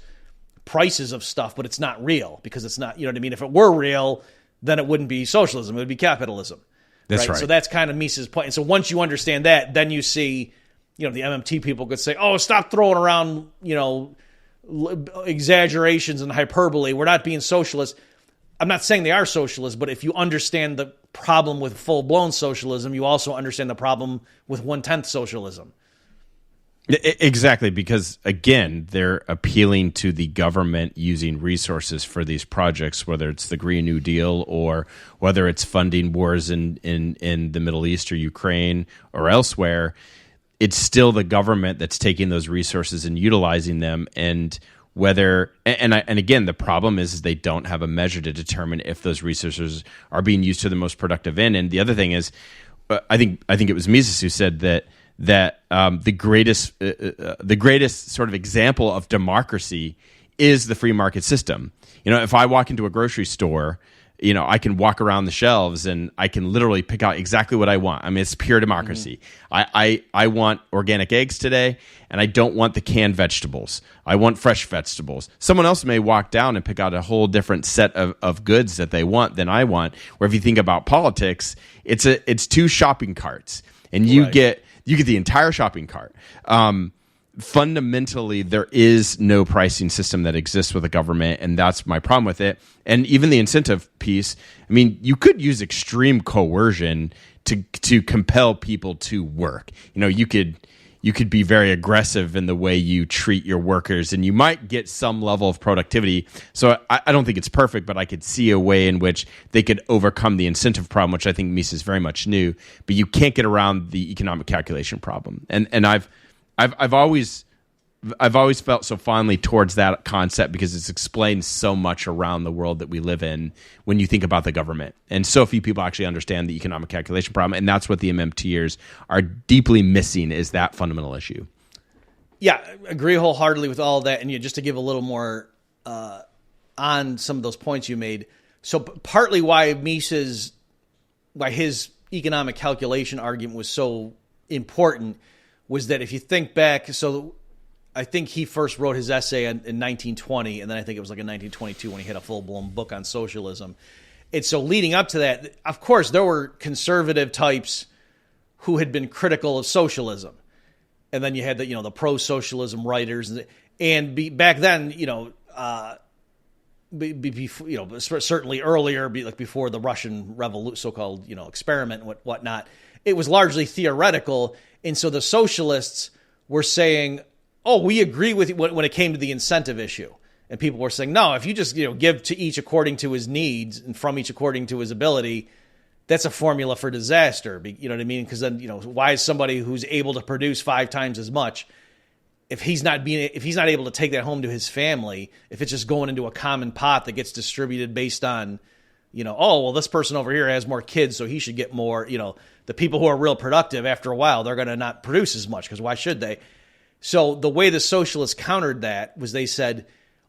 prices of stuff, but it's not real because it's not, If it were real, then it wouldn't be socialism. It would be capitalism. That's right. So that's kind of Mises' point. And so once you understand that, then you see, the MMT people could say, oh, stop throwing around, exaggerations and hyperbole. We're not being socialist. I'm not saying they are socialist, but if you understand the problem with full-blown socialism, you also understand the problem with 1/10 socialism. Exactly, because, again, they're appealing to the government using resources for these projects, whether it's the Green New Deal or whether it's funding wars in the Middle East or Ukraine or elsewhere. It's still the government that's taking those resources and utilizing them, and again, the problem is they don't have a measure to determine if those resources are being used to the most productive end. And the other thing is, I think it was Mises who said that the greatest sort of example of democracy is the free market system. If I walk into a grocery store, I can walk around the shelves and I can literally pick out exactly what I want. I mean, it's pure democracy. I want organic eggs today, and I don't want the canned vegetables. I want fresh vegetables. Someone else may walk down and pick out a whole different set of goods that they want than I want. Where if you think about politics, it's two shopping carts, and you get the entire shopping cart. Fundamentally, there is no pricing system that exists with a government, and that's my problem with it. And even the incentive piece, I mean, you could use extreme coercion to compel people to work. You could be very aggressive in the way you treat your workers, and you might get some level of productivity. So I don't think it's perfect, but I could see a way in which they could overcome the incentive problem, which I think Mises very much knew. But you can't get around the economic calculation problem. And I've always felt so fondly towards that concept because it's explained so much around the world that we live in when you think about the government. And so few people actually understand the economic calculation problem, and that's what the MMTers are deeply missing, is that fundamental issue. Yeah, agree wholeheartedly with all of that. And just to give a little more on some of those points you made. So partly why his economic calculation argument was so important was that if you think back, so I think he first wrote his essay in 1920, and then I think it was like in 1922 when he had a full-blown book on socialism. And so leading up to that, of course, there were conservative types who had been critical of socialism. And then you had the pro-socialism writers. And back then, certainly earlier, before the Russian Revolution, so-called, experiment and whatnot, it was largely theoretical. And so the socialists were saying, oh, we agree with you when it came to the incentive issue. And people were saying, no, if you just give to each according to his needs and from each according to his ability, that's a formula for disaster. You know what I mean? Because then, why is somebody who's able to produce 5 times as much, if he's not able to take that home to his family, if it's just going into a common pot that gets distributed based on, oh, well, this person over here has more kids, so he should get more. The people who are real productive, after a while, they're going to not produce as much because why should they? So the way the socialists countered that was they said,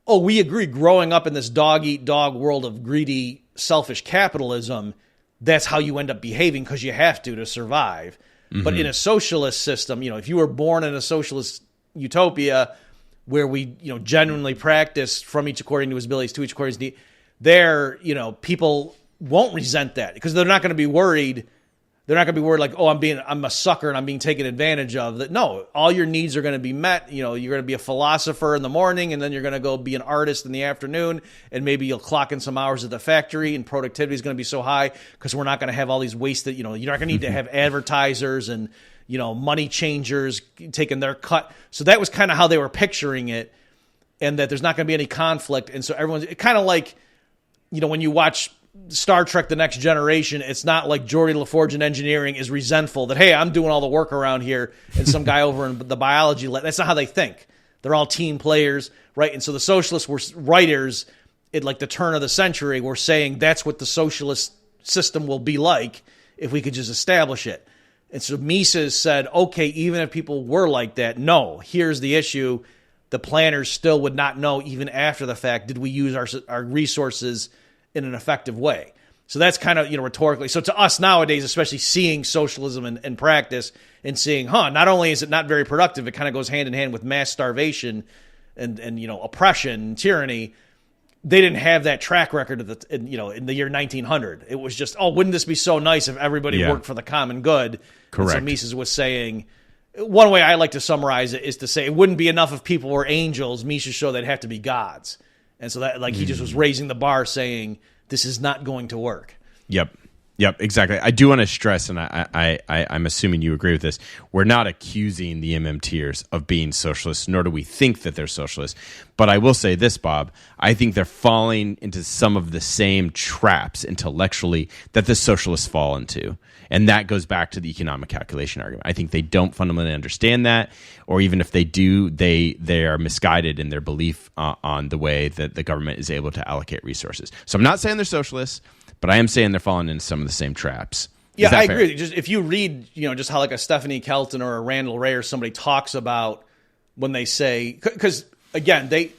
oh, we agree growing up in this dog-eat-dog world of greedy, selfish capitalism, that's how you end up behaving because you have to survive. Mm-hmm. But in a socialist system, if you were born in a socialist utopia where we, genuinely practice from each according to his abilities to each according to his need, there, people won't resent that because they're not going to be worried. They're not going to be worried like, oh, I'm a sucker and I'm being taken advantage of. That no, all your needs are going to be met. You're going to be a philosopher in the morning, and then you're going to go be an artist in the afternoon, and maybe you'll clock in some hours at the factory, and productivity is going to be so high because we're not going to have all these wasted. You're not going to need to have advertisers and money changers taking their cut. So that was kind of how they were picturing it, and that there's not going to be any conflict. And so everyone's kind of like, when you watch Star Trek: The Next Generation, it's not like Geordi LaForge in engineering is resentful that, hey, I'm doing all the work around here and some guy over in the biology lab. That's not how they think. They're all team players, right? And so the socialists were writers at like the turn of the century were saying that's what the socialist system will be like if we could just establish it. And so Mises said, okay, even if people were like that, no, here's the issue. The planners still would not know even after the fact, did we use our resources in an effective way? So that's kind of, rhetorically. So to us nowadays, especially seeing socialism in practice and seeing, not only is it not very productive, it kind of goes hand in hand with mass starvation and oppression, tyranny. They didn't have that track record in the year 1900. It was just, oh, wouldn't this be so nice if everybody worked for the common good? Correct. And so Mises was saying, one way I like to summarize it is to say it wouldn't be enough if people were angels. Mises showed they'd have to be gods. And so that, he just was raising the bar, saying this is not going to work. Yep, exactly. I do want to stress, and I'm assuming you agree with this, we're not accusing the MMTers of being socialists, nor do we think that they're socialists. But I will say this, Bob, I think they're falling into some of the same traps intellectually that the socialists fall into. And that goes back to the economic calculation argument. I think they don't fundamentally understand that, or even if they do, they are misguided in their belief on the way that the government is able to allocate resources. So I'm not saying they're socialists, but I am saying they're falling into some of the same traps. Yeah, I agree. Just if you read, just how like a Stephanie Kelton or a Randall Ray or somebody talks about when they say, because again, they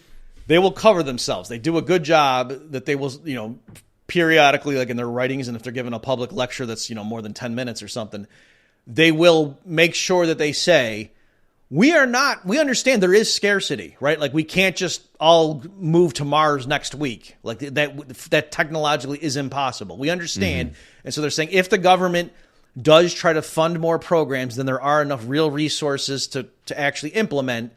will cover themselves. They do a good job that they will, periodically, like in their writings, and if they're giving a public lecture that's, more than 10 minutes or something, they will make sure that they say, we understand there is scarcity, right? Like we can't just all move to Mars next week. Like that technologically is impossible. We understand. Mm-hmm. And so they're saying if the government does try to fund more programs, then there are enough real resources to actually implement.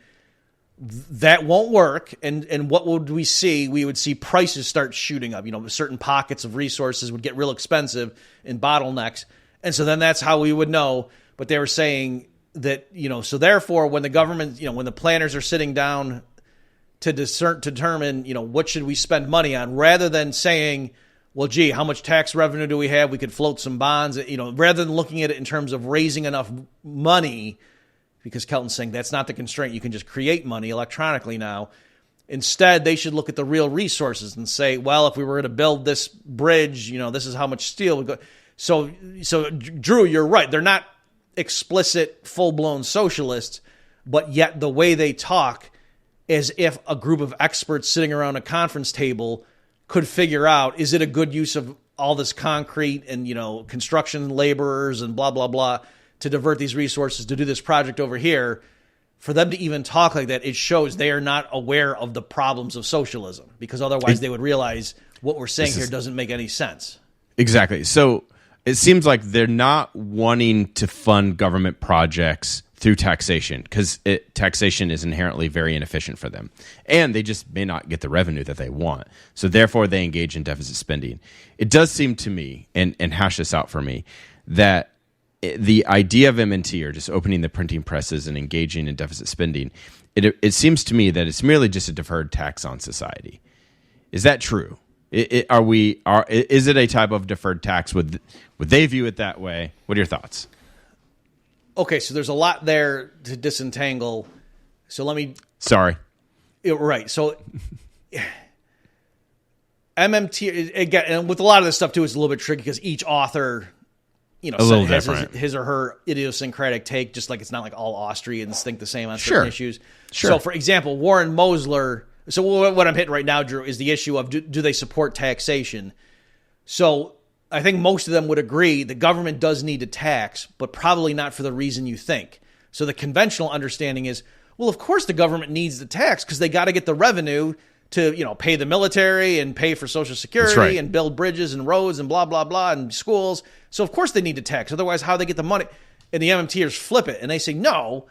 That won't work. And what would we see? We would see prices start shooting up. Certain pockets of resources would get real expensive in bottlenecks. And so then that's how we would know. But they were saying that, so therefore when the government, when the planners are sitting down to determine, what should we spend money on, rather than saying, well, gee, how much tax revenue do we have? We could float some bonds, rather than looking at it in terms of raising enough money, because Kelton's saying that's not the constraint. You can just create money electronically now. Instead, they should look at the real resources and say, well, if we were to build this bridge, this is how much steel would go. So Drew, you're right. They're not explicit, full-blown socialists, but yet the way they talk, as if a group of experts sitting around a conference table could figure out, is it a good use of all this concrete and, construction laborers and blah, blah, blah, to divert these resources to do this project over here. For them to even talk like that, it shows they are not aware of the problems of socialism, because otherwise they would realize what we're saying here doesn't make any sense. Exactly. So it seems like they're not wanting to fund government projects through taxation, because taxation is inherently very inefficient for them. And they just may not get the revenue that they want. So therefore, they engage in deficit spending. It does seem to me, and hash this out for me, that the idea of MNT, or just opening the printing presses and engaging in deficit spending, it seems to me that it's merely just a deferred tax on society. Is that true? Is it a type of deferred tax? Would they view it that way? What are your thoughts? Okay, so there's a lot there to disentangle. So let me... Sorry. Right. So MMT, again, and with a lot of this stuff too, it's a little bit tricky because each author... has his or her idiosyncratic take, just like it's not like all Austrians think the same on certain issues. Sure. So, for example, Warren Mosler. So, what I'm hitting right now, Drew, is the issue of do they support taxation? So, I think most of them would agree the government does need to tax, but probably not for the reason you think. So, the conventional understanding is, well, of course the government needs to tax because they got to get the revenue to, pay the military and pay for Social Security and build bridges and roads and blah, blah, blah, and schools. So, of course, they need to tax. Otherwise, how do they get the money? And the MMTers flip it, and they say, no,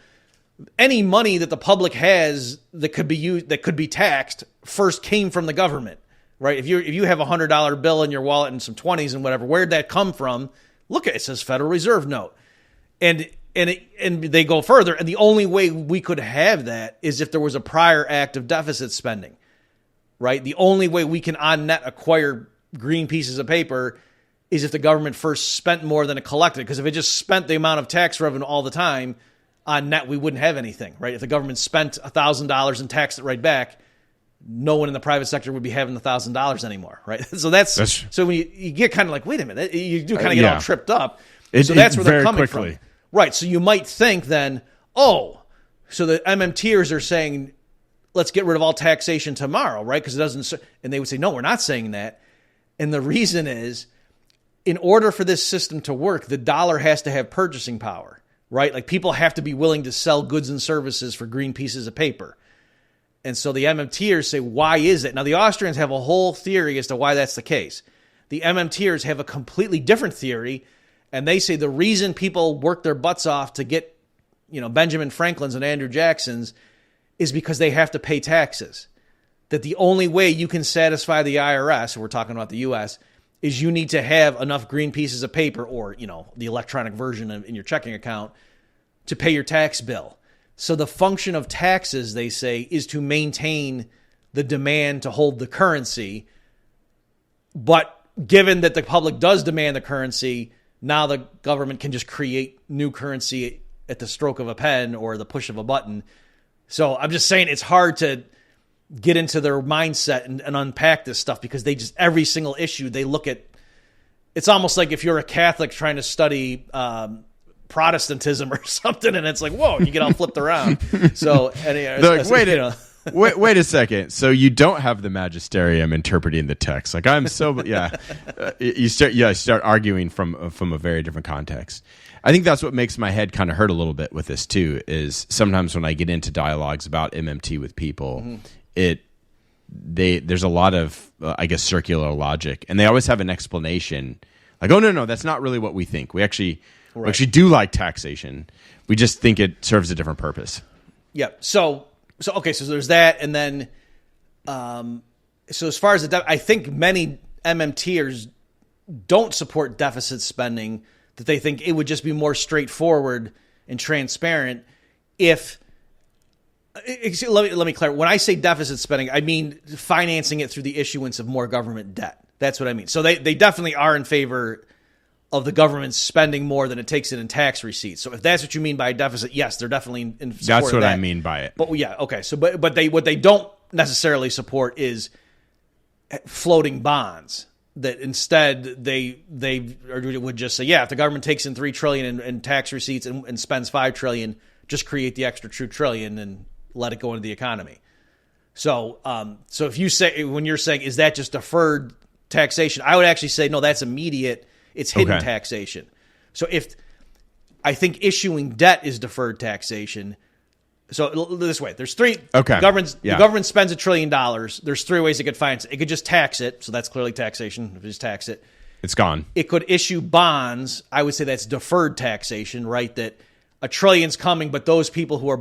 any money that the public has that could be used, that could be taxed, first came from the government, right? If you have a $100 bill in your wallet and some 20s and whatever, where'd that come from? Look, it says Federal Reserve note. And they go further, and the only way we could have that is if there was a prior act of deficit spending. Right? The only way we can on net acquire green pieces of paper is if the government first spent more than it collected. Because if it just spent the amount of tax revenue all the time, on net we wouldn't have anything, right? If the government spent $1,000 and taxed it right back, no one in the private sector would be having $1,000 anymore, right? So that's so when you get kind of like, wait a minute, you do kind of get all tripped up. So that's where they're coming from, right? So you might think then, so the MMTers are saying, let's get rid of all taxation tomorrow, right? Because it doesn't, and they would say, no, we're not saying that. And the reason is, in order for this system to work, the dollar has to have purchasing power, right? Like people have to be willing to sell goods and services for green pieces of paper. And so the MMTers say, why is it? Now the Austrians have a whole theory as to why that's the case. The MMTers have a completely different theory, and they say the reason people work their butts off to get, Benjamin Franklin's and Andrew Jackson's is because they have to pay taxes. That the only way you can satisfy the IRS, and we're talking about the U.S., is you need to have enough green pieces of paper or, the electronic version in your checking account to pay your tax bill. So the function of taxes, they say, is to maintain the demand to hold the currency. But given that the public does demand the currency, now the government can just create new currency at the stroke of a pen or the push of a button. So I'm just saying it's hard to get into their mindset and unpack this stuff because they just, every single issue they look at, it's almost like if you're a Catholic trying to study Protestantism or something, and it's like, whoa, you get all flipped around. So anyway, wait a second. So you don't have the magisterium interpreting the text. Like I'm so, you start arguing from a very different context. I think that's what makes my head kind of hurt a little bit with this too, is sometimes when I get into dialogues about MMT with people, there's a lot of, circular logic, and they always have an explanation. Like, oh, no, that's not really what we think. We actually do like taxation. We just think it serves a different purpose. Yeah. So there's that. And then, so as far as I think many MMTers don't support deficit spending, that they think it would just be more straightforward and transparent if, let me clarify. When I say deficit spending, I mean financing it through the issuance of more government debt. That's what I mean. So they definitely are in favor of the government spending more than it takes in tax receipts. So if that's what you mean by deficit, yes, they're definitely in support That's of what that. I mean by it. But yeah, okay. So but what they don't necessarily support is floating bonds. That instead they would just say, if the government takes in $3 trillion in tax receipts and spends $5 trillion, just create the extra $2 trillion and let it go into the economy. So, so if you say, when you're saying, is that just deferred taxation? I would actually say, no, that's immediate. It's hidden taxation. So I think issuing debt is deferred taxation. So this way, there's three. Okay. The government spends $1 trillion. There's three ways it could finance it. It could just tax it. So that's clearly taxation. If it just tax it, it's gone. It could issue bonds. I would say that's deferred taxation, right? That $1 trillion coming, but those people who are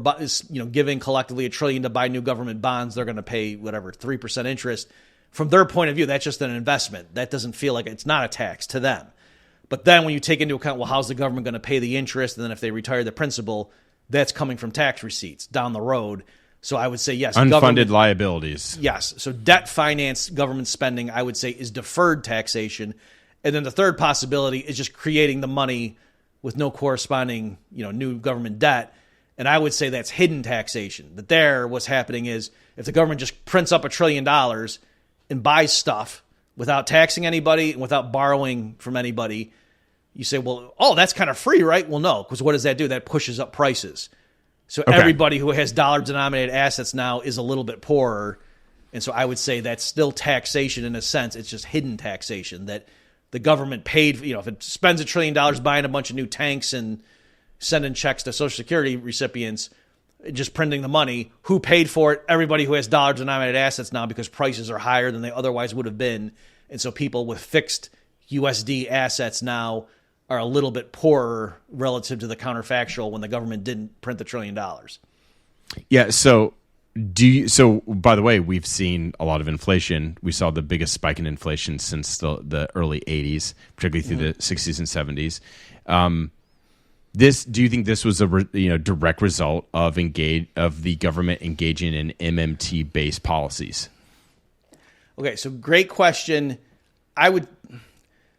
giving collectively $1 trillion to buy new government bonds, they're going to pay whatever 3% interest. From their point of view, that's just an investment. That doesn't feel like it's not a tax to them. But then when you take into account, well, how's the government going to pay the interest? And then if they retire the principal, that's coming from tax receipts down the road. So I would say, yes. Unfunded liabilities. Yes. So debt finance government spending, I would say, is deferred taxation. And then the third possibility is just creating the money with no corresponding, new government debt. And I would say that's hidden taxation. That there, what's happening is if the government just prints up $1 trillion and buys stuff without taxing anybody and without borrowing from anybody, you say, well, that's kind of free, right? Well, no, because what does that do? That pushes up prices. So everybody who has dollar-denominated assets now is a little bit poorer. And so I would say that's still taxation in a sense. It's just hidden taxation that the government paid, if it spends $1 trillion buying a bunch of new tanks and sending checks to Social Security recipients, just printing the money, who paid for it? Everybody who has dollar-denominated assets now because prices are higher than they otherwise would have been. And so people with fixed USD assets now are a little bit poorer relative to the counterfactual when the government didn't print the $1 trillion. Yeah. So by the way, we've seen a lot of inflation. We saw the biggest spike in inflation since the early 80s, particularly through the 60s and 70s. Do you think this was a direct result of the government engaging in MMT based policies? Okay. So great question.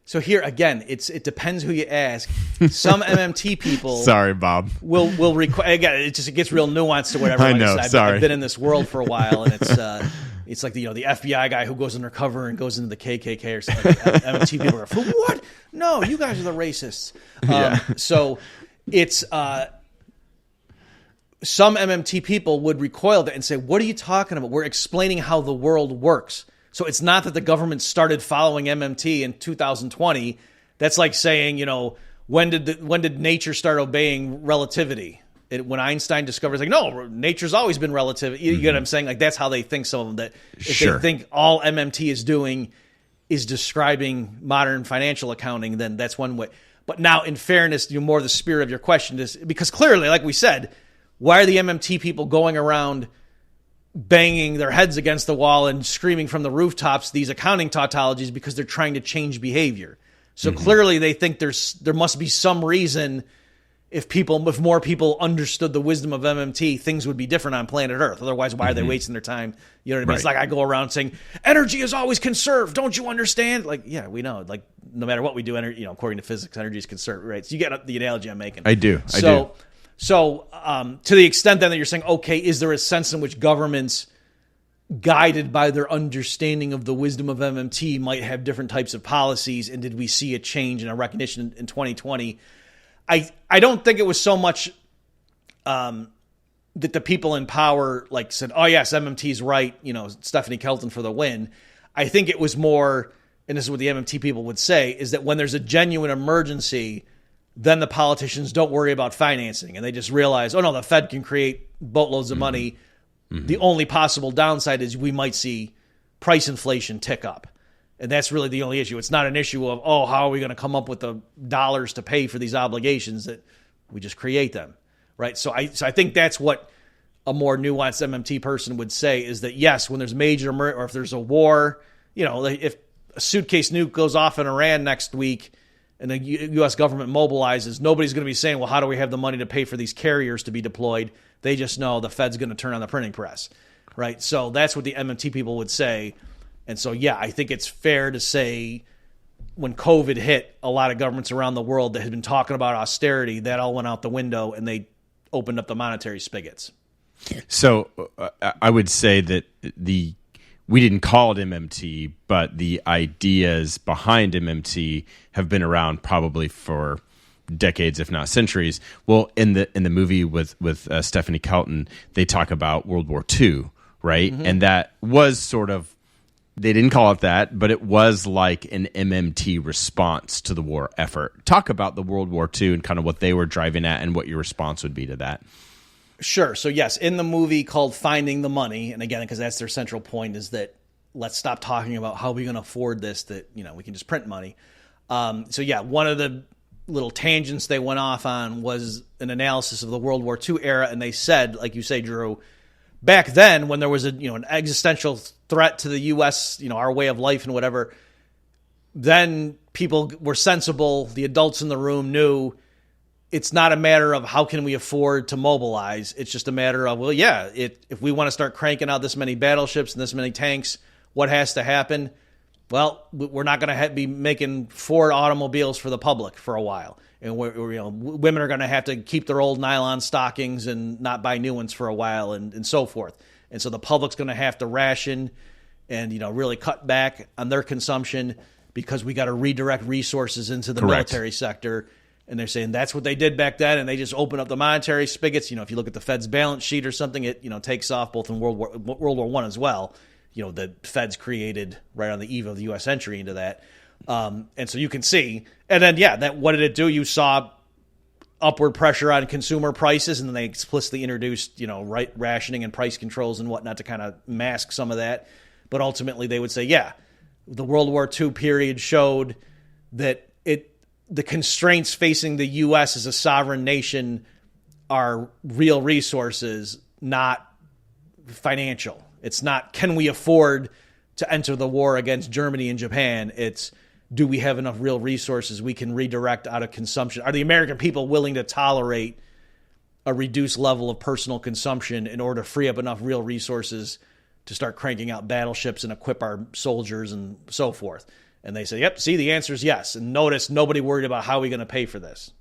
So here again, it depends who you ask. Some MMT people, sorry, Bob, will require. Again, it gets real nuanced to whatever. I know. I've been in this world for a while, and it's like the FBI guy who goes undercover and goes into the KKK or something. MMT people are, what? No, you guys are the racists. So it's some MMT people would recoil that and say, "What are you talking about? We're explaining how the world works." So it's not that the government started following MMT in 2020. That's like saying, when did nature start obeying relativity? When Einstein discovered, it's like, no, nature's always been relative. You get what I'm saying? Like that's how they think, some of them, that if they think all MMT is doing is describing modern financial accounting, then that's one way. But now, in fairness, more the spirit of your question is, because clearly, like we said, why are the MMT people going around banging their heads against the wall and screaming from the rooftops these accounting tautologies? Because they're trying to change behavior. So clearly they think there must be some reason if more people understood the wisdom of MMT, things would be different on planet Earth. Otherwise, why are they wasting their time? You know what I mean? Right. It's like I go around saying, energy is always conserved. Don't you understand? Like, yeah, we know. Like, no matter what we do, according to physics, energy is conserved, right? So you get the analogy I'm making. I do. So to the extent then that you're saying, okay, is there a sense in which governments, guided by their understanding of the wisdom of MMT, might have different types of policies, and did we see a change and a recognition in 2020? I don't think it was so much that the people in power said, oh yes, MMT's right, Stephanie Kelton for the win. I think it was more, and this is what the MMT people would say, is that when there's a genuine emergency, then the politicians don't worry about financing, and they just realize, oh no, the Fed can create boatloads of money. The only possible downside is we might see price inflation tick up. And that's really the only issue. It's not an issue of, how are we going to come up with the dollars to pay for these obligations? That we just create them, right? So I think that's what a more nuanced MMT person would say, is that yes, when there's major or if there's a war, if a suitcase nuke goes off in Iran next week and the U.S. government mobilizes, nobody's going to be saying, well, how do we have the money to pay for these carriers to be deployed? They just know the Fed's going to turn on the printing press, right? So that's what the MMT people would say. And so, yeah, I think it's fair to say when COVID hit, a lot of governments around the world that had been talking about austerity, that all went out the window and they opened up the monetary spigots. So I would say that we didn't call it MMT, but the ideas behind MMT have been around probably for decades, if not centuries. Well, in the movie with Stephanie Kelton, they talk about World War II, right? And that was sort of, they didn't call it that, but it was like an MMT response to the war effort. Talk about the World War II and kind of what they were driving at and what your response would be to that. Sure. So yes, in the movie called Finding the Money, and again, because that's their central point, is that let's stop talking about how we're going to afford this, that, we can just print money. So yeah, one of the little tangents they went off on was an analysis of the World War II era. And they said, like you say, Drew, back then when there was an existential threat to the U.S., our way of life and whatever, then people were sensible. The adults in the room knew it's not a matter of how can we afford to mobilize. It's just a matter of, if we want to start cranking out this many battleships and this many tanks, what has to happen? Well, we're not going to be making Ford automobiles for the public for a while. And women are going to have to keep their old nylon stockings and not buy new ones for a while and so forth. And so the public's going to have to ration and, really cut back on their consumption because we got to redirect resources into the military sector. And they're saying that's what they did back then, and they just open up the monetary spigots. If you look at the Fed's balance sheet or something, it takes off both in World War I as well. The Fed's created right on the eve of the U.S. entry into that, and so you can see. And then what did it do? You saw upward pressure on consumer prices, and then they explicitly introduced rationing and price controls and whatnot to kind of mask some of that. But ultimately, they would say, the World War II period showed that the constraints facing the U.S. as a sovereign nation are real resources, not financial. It's not, can we afford to enter the war against Germany and Japan? It's, do we have enough real resources we can redirect out of consumption? Are the American people willing to tolerate a reduced level of personal consumption in order to free up enough real resources to start cranking out battleships and equip our soldiers and so forth? And they say, yep, see, the answer is yes. And notice nobody worried about how we're going to pay for this.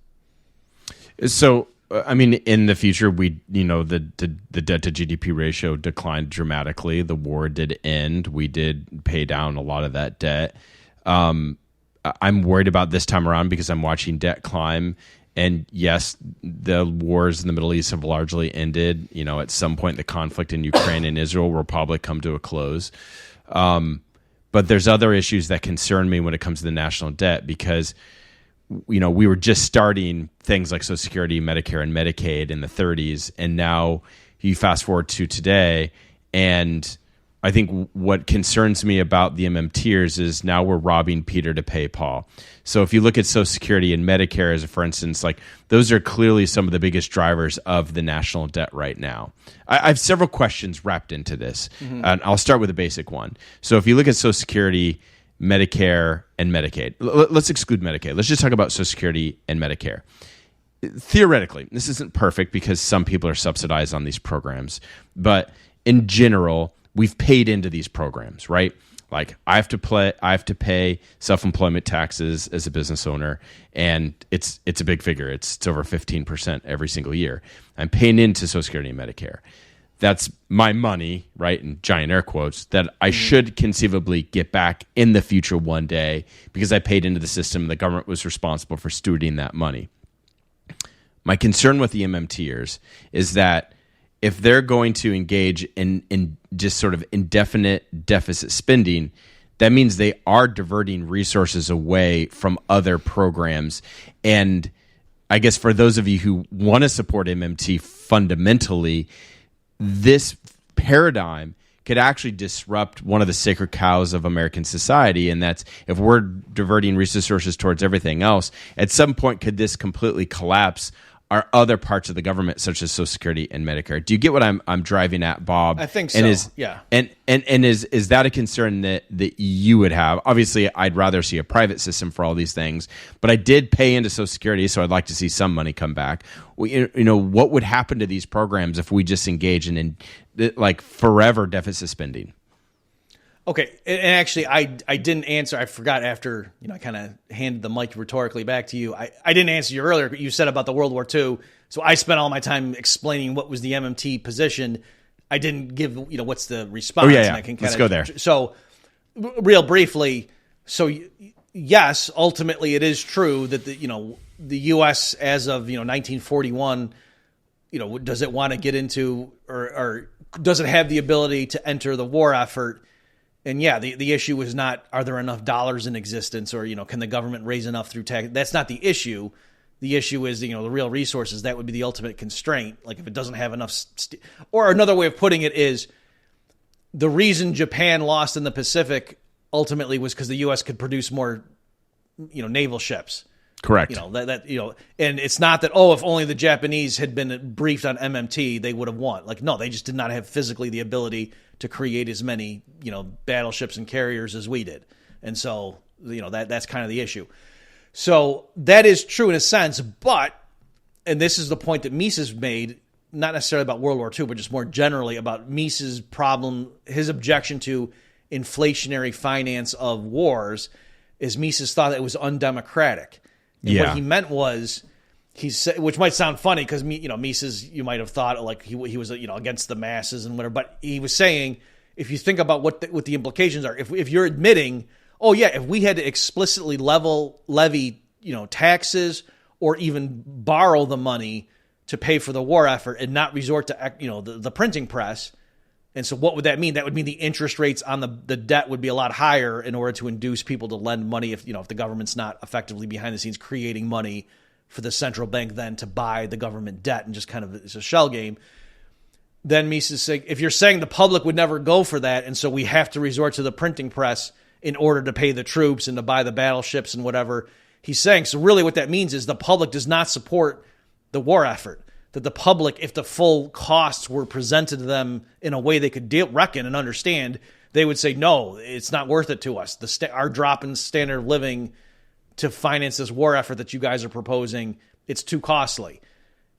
So, in the future, the debt to GDP ratio declined dramatically. The war did end. We did pay down a lot of that debt. I'm worried about this time around because I'm watching debt climb. And yes, the wars in the Middle East have largely ended. At some point, the conflict in Ukraine and Israel will probably come to a close. But there's other issues that concern me when it comes to the national debt because, we were just starting things like Social Security, Medicare, and Medicaid in the 30s. And now you fast forward to today. And I think what concerns me about the MMTers is now we're robbing Peter to pay Paul. So if you look at Social Security and Medicare, as for instance, like those are clearly some of the biggest drivers of the national debt right now. I have several questions wrapped into this, and I'll start with a basic one. So if you look at Social Security, Medicare, and Medicaid, let's exclude Medicaid. Let's just talk about Social Security and Medicare. Theoretically, this isn't perfect because some people are subsidized on these programs, but in general, we've paid into these programs, right? Like I have to pay self-employment taxes as a business owner, and it's a big figure. It's over 15% every single year. I'm paying into Social Security and Medicare. That's my money, right? In giant air quotes, that I should conceivably get back in the future one day because I paid into the system. The government was responsible for stewarding that money. My concern with the MMTers is that if they're going to engage in just sort of indefinite deficit spending, that means they are diverting resources away from other programs. And I guess for those of you who want to support MMT fundamentally, this paradigm could actually disrupt one of the sacred cows of American society. And that's if we're diverting resources towards everything else, at some point could this completely collapse our other parts of the government, such as Social Security and Medicare. Do you get what I'm driving at, Bob? I think so. And is that a concern that you would have? Obviously, I'd rather see a private system for all these things, but I did pay into Social Security, so I'd like to see some money come back. What would happen to these programs if we just engage in like forever deficit spending? Okay, and actually, I didn't answer. I forgot after I kind of handed the mic rhetorically back to you. I didn't answer you earlier. You said about the World War II, so I spent all my time explaining what was the MMT position. I didn't give what's the response. Oh yeah. And I can Let's go there. So, real briefly, yes, ultimately it is true that the U.S. as of 1941, does it want to get into or does it have the ability to enter the war effort? And yeah, the issue is not, are there enough dollars in existence, or can the government raise enough through tax? That's not the issue. The issue is the real resources. That would be the ultimate constraint. Like if it doesn't have enough, or another way of putting it is, the reason Japan lost in the Pacific ultimately was because the U.S. could produce more, naval ships. Correct. And it's not that, if only the Japanese had been briefed on MMT, they would have won. Like, no, they just did not have physically the ability to create as many, battleships and carriers as we did. And so, that's kind of the issue. So that is true in a sense, but, and this is the point that Mises made, not necessarily about World War II, but just more generally about Mises' problem, his objection to inflationary finance of wars, is Mises thought that it was undemocratic. And what he meant was, he said, which might sound funny because Mises, you might have thought like he was against the masses and whatever, but he was saying, if you think about what the implications are, if you're admitting, if we had to explicitly levy taxes or even borrow the money to pay for the war effort and not resort to the printing press. And so what would that mean? That would mean the interest rates on the debt would be a lot higher in order to induce people to lend money if the government's not effectively behind the scenes creating money for the central bank then to buy the government debt and just kind of it's a shell game. Then Mises saying, if you're saying the public would never go for that, and so we have to resort to the printing press in order to pay the troops and to buy the battleships and whatever, he's saying, so really what that means is the public does not support the war effort. That the public, if the full costs were presented to them in a way they could reckon and understand, they would say, no, it's not worth it to us. Our drop in standard of living to finance this war effort that you guys are proposing, it's too costly.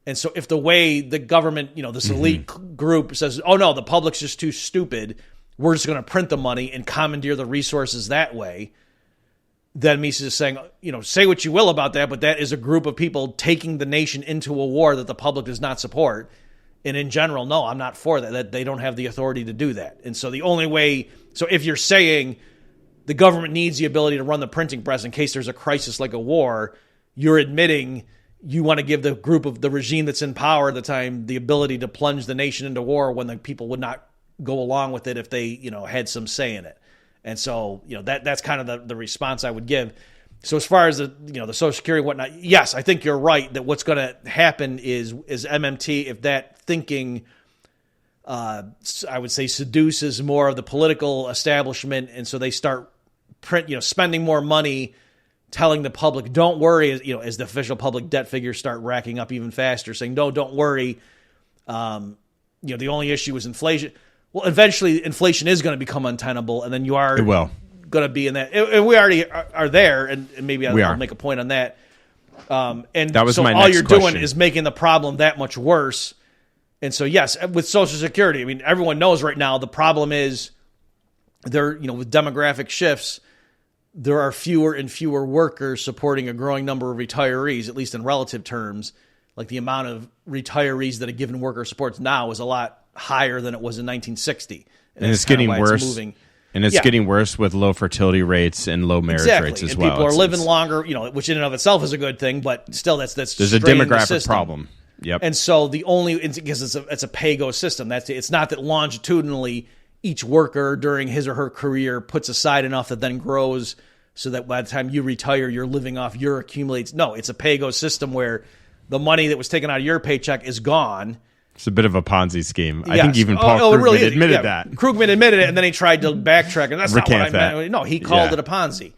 And so if the way the government, this elite group says, oh no, the public's just too stupid, we're just going to print the money and commandeer the resources that way, then Mises is saying, say what you will about that, but that is a group of people taking the nation into a war that the public does not support. And in general, no, I'm not for that they don't have the authority to do that. And so the only way, so if you're saying the government needs the ability to run the printing press in case there's a crisis like a war, you're admitting you want to give the group of the regime that's in power at the time the ability to plunge the nation into war when the people would not go along with it if they, had some say in it. And so, that's kind of the response I would give. So as far as the Social Security and whatnot, yes, I think you're right that what's going to happen is MMT, if that thinking, I would say, seduces more of the political establishment, and so they start spending more money, telling the public, don't worry, as the official public debt figures start racking up even faster, saying, no, don't worry. The only issue is inflation. Well, eventually inflation is going to become untenable, and then you are going to be in that. And we already are there, and maybe I'll make a point on that. And that was so all you're doing is making the problem that much worse. And so, yes, with Social Security, I mean, everyone knows right now the problem is with demographic shifts, there are fewer and fewer workers supporting a growing number of retirees, at least in relative terms. Like the amount of retirees that a given worker supports now is a lot higher than it was in 1960. And it's getting worse. And it's getting worse with low fertility rates and low marriage rates as well. People are living longer, which in and of itself is a good thing, but still that's there's a demographic problem. Yep. And so because it's a pay-go system. It's not that longitudinally each worker during his or her career puts aside enough that then grows so that by the time you retire, you're living off your accumulates. No, it's a pay-go system where the money that was taken out of your paycheck is gone. It's a bit of a Ponzi scheme. Yes. I think even Paul Krugman really admitted that. Krugman admitted it, and then he tried to backtrack, and that's not what I meant. No, he called it a Ponzi,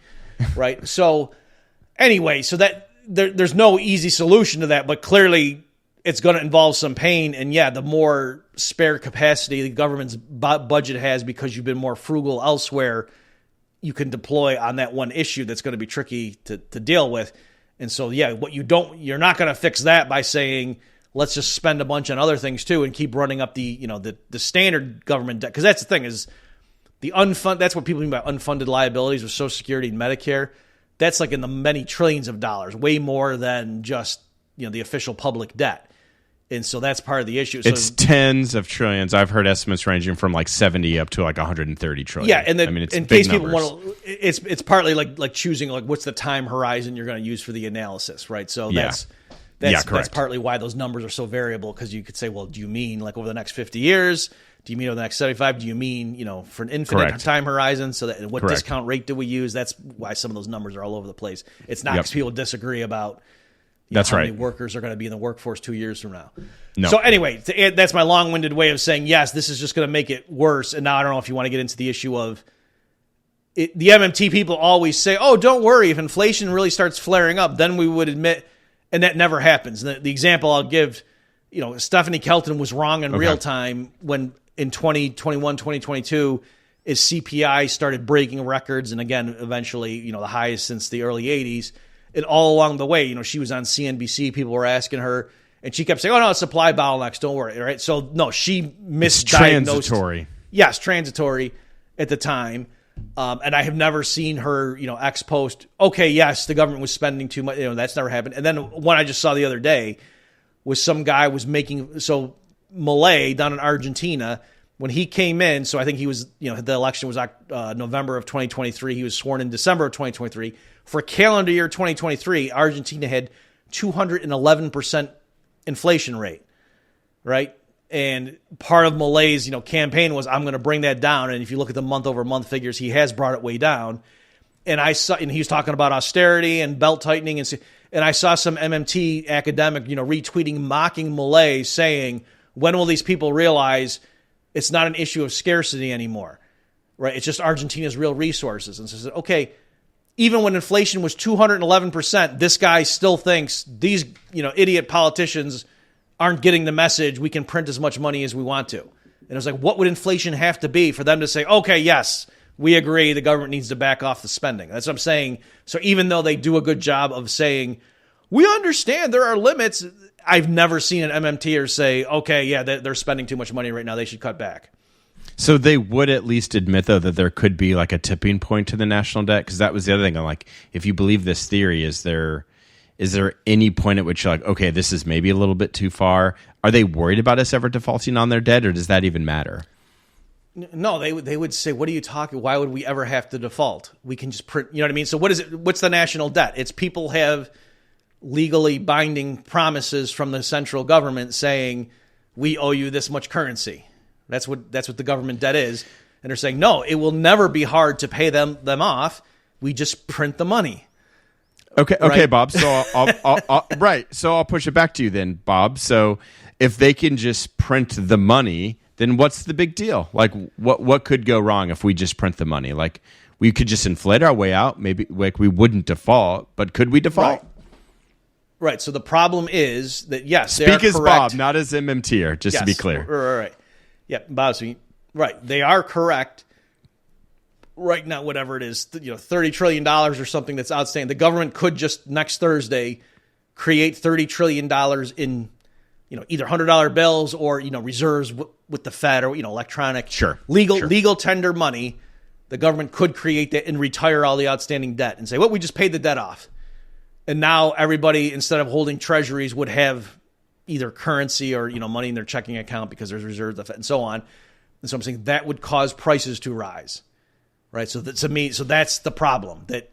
right? So anyway, so that there's no easy solution to that, but clearly it's going to involve some pain. And the more spare capacity the government's budget has because you've been more frugal elsewhere, you can deploy on that one issue that's going to be tricky to deal with. And so, you're not going to fix that by saying, let's just spend a bunch on other things too and keep running up the standard government debt. Because that's the thing is that's what people mean by unfunded liabilities with Social Security and Medicare. That's like in the many trillions of dollars, way more than just, the official public debt. And so that's part of the issue. So, it's tens of trillions. I've heard estimates ranging from like 70 up to like 130 trillion. Yeah, and in case people want to, it's partly like choosing like what's the time horizon you're going to use for the analysis, right? So that's partly why those numbers are so variable, because you could say, well, do you mean like over the next 50 years? Do you mean over the next 75? Do you mean, for an infinite time horizon? So that what discount rate do we use? That's why some of those numbers are all over the place. It's not because people disagree about how many workers are going to be in the workforce 2 years from now. No. So anyway, that's my long-winded way of saying, yes, this is just going to make it worse. And now I don't know if you want to get into the issue of the MMT people always say, oh, don't worry. If inflation really starts flaring up, then we would admit, and that never happens. The example I'll give, Stephanie Kelton was wrong in real time when in 2021, 2022, as CPI started breaking records, and again, eventually, the highest since the early 80s. And all along the way, she was on CNBC, people were asking her, and she kept saying, oh, no, it's supply bottlenecks, don't worry, right? So, no, she misdiagnosed. It's transitory. Yes, transitory at the time. And I have never seen her, ex post, okay, yes, the government was spending too much, that's never happened. And then one I just saw the other day was some guy was making, so Milei down in Argentina, when he came in, so I think he was, the election was November of 2023. He was sworn in December of 2023. For calendar year 2023, Argentina had 211% inflation rate, right? And part of Milei's, campaign was, I'm going to bring that down. And if you look at the month-over-month figures, he has brought it way down. And he was talking about austerity and belt tightening, and I saw some MMT academic, retweeting, mocking Milei, saying, when will these people realize it's not an issue of scarcity anymore, right? It's just Argentina's real resources. And so I said, okay, even when inflation was 211%, this guy still thinks these, idiot politicians aren't getting the message. We can print as much money as we want to. And it was like, what would inflation have to be for them to say, okay, yes, we agree, the government needs to back off the spending? That's what I'm saying. So even though they do a good job of saying, we understand there are limits, I've never seen an MMTer say, okay, yeah, they're spending too much money right now, they should cut back. So they would at least admit, though, that there could be like a tipping point to the national debt? Because that was the other thing. I'm like, if you believe this theory, is there any point at which you're like, okay, this is maybe a little bit too far? Are they worried about us ever defaulting on their debt, or does that even matter? No, they would say, what are you talking? Why would we ever have to default? We can just print, you know what I mean? So what is it? What's the national debt? It's people have legally binding promises from the central government saying, we owe you this much currency. That's what the government debt is. And they're saying, no, it will never be hard to pay them off. We just print the money. Okay, right? Bob. So I'll right. So I'll push it back to you then, Bob. So if they can just print the money, then what's the big deal? Like, what could go wrong if we just print the money? Like, we could just inflate our way out. Maybe like we wouldn't default, but could we default? Right. So the problem is that yes, speak as Bob, not as MMTer, just to be clear. Right. Yeah, Bob. So right, they are correct. Right now, whatever it is, $30 trillion or something that's outstanding. The government could just next Thursday create $30 trillion in, either $100 bills or, reserves with the Fed or, electronic, legal tender money. The government could create that and retire all the outstanding debt and say, well, we just paid the debt off. And now everybody, instead of holding treasuries, would have either currency or, money in their checking account because there's reserves and so on. And so I'm saying that would cause prices to rise. Right. So that, to me, that's the problem, that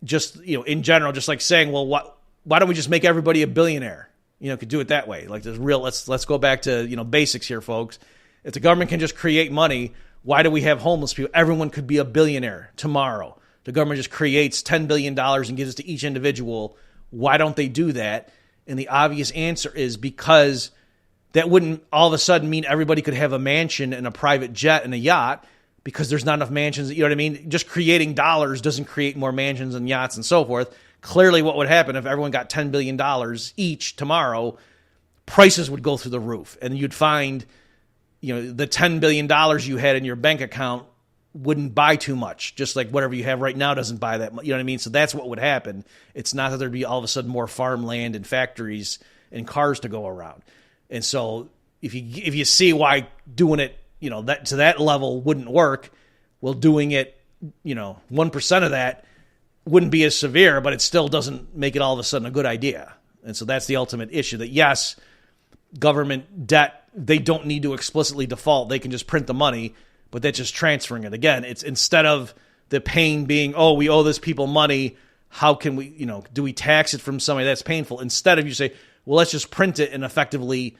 just, in general, just like saying, well, why don't we just make everybody a billionaire? Could do it that way. Like there's let's go back to, basics here, folks. If the government can just create money, why do we have homeless people? Everyone could be a billionaire tomorrow. The government just creates $10 billion and gives it to each individual. Why don't they do that? And the obvious answer is because that wouldn't all of a sudden mean everybody could have a mansion and a private jet and a yacht, because there's not enough mansions. You know what I mean? Just creating dollars doesn't create more mansions and yachts and so forth. Clearly what would happen if everyone got $10 billion each tomorrow, prices would go through the roof. And you'd find, the $10 billion you had in your bank account wouldn't buy too much, just like whatever you have right now doesn't buy that much. You know what I mean? So that's what would happen. It's not that there'd be all of a sudden more farmland and factories and cars to go around. And so if you see why doing it, that to that level wouldn't work, well, doing it, 1% of that wouldn't be as severe, but it still doesn't make it all of a sudden a good idea. And so that's the ultimate issue, that yes, government debt, they don't need to explicitly default. They can just print the money, but that's just transferring it. Again, it's instead of the pain being, oh, we owe this people money. How can we, do we tax it from somebody that's painful? Instead of you say, well, let's just print it and effectively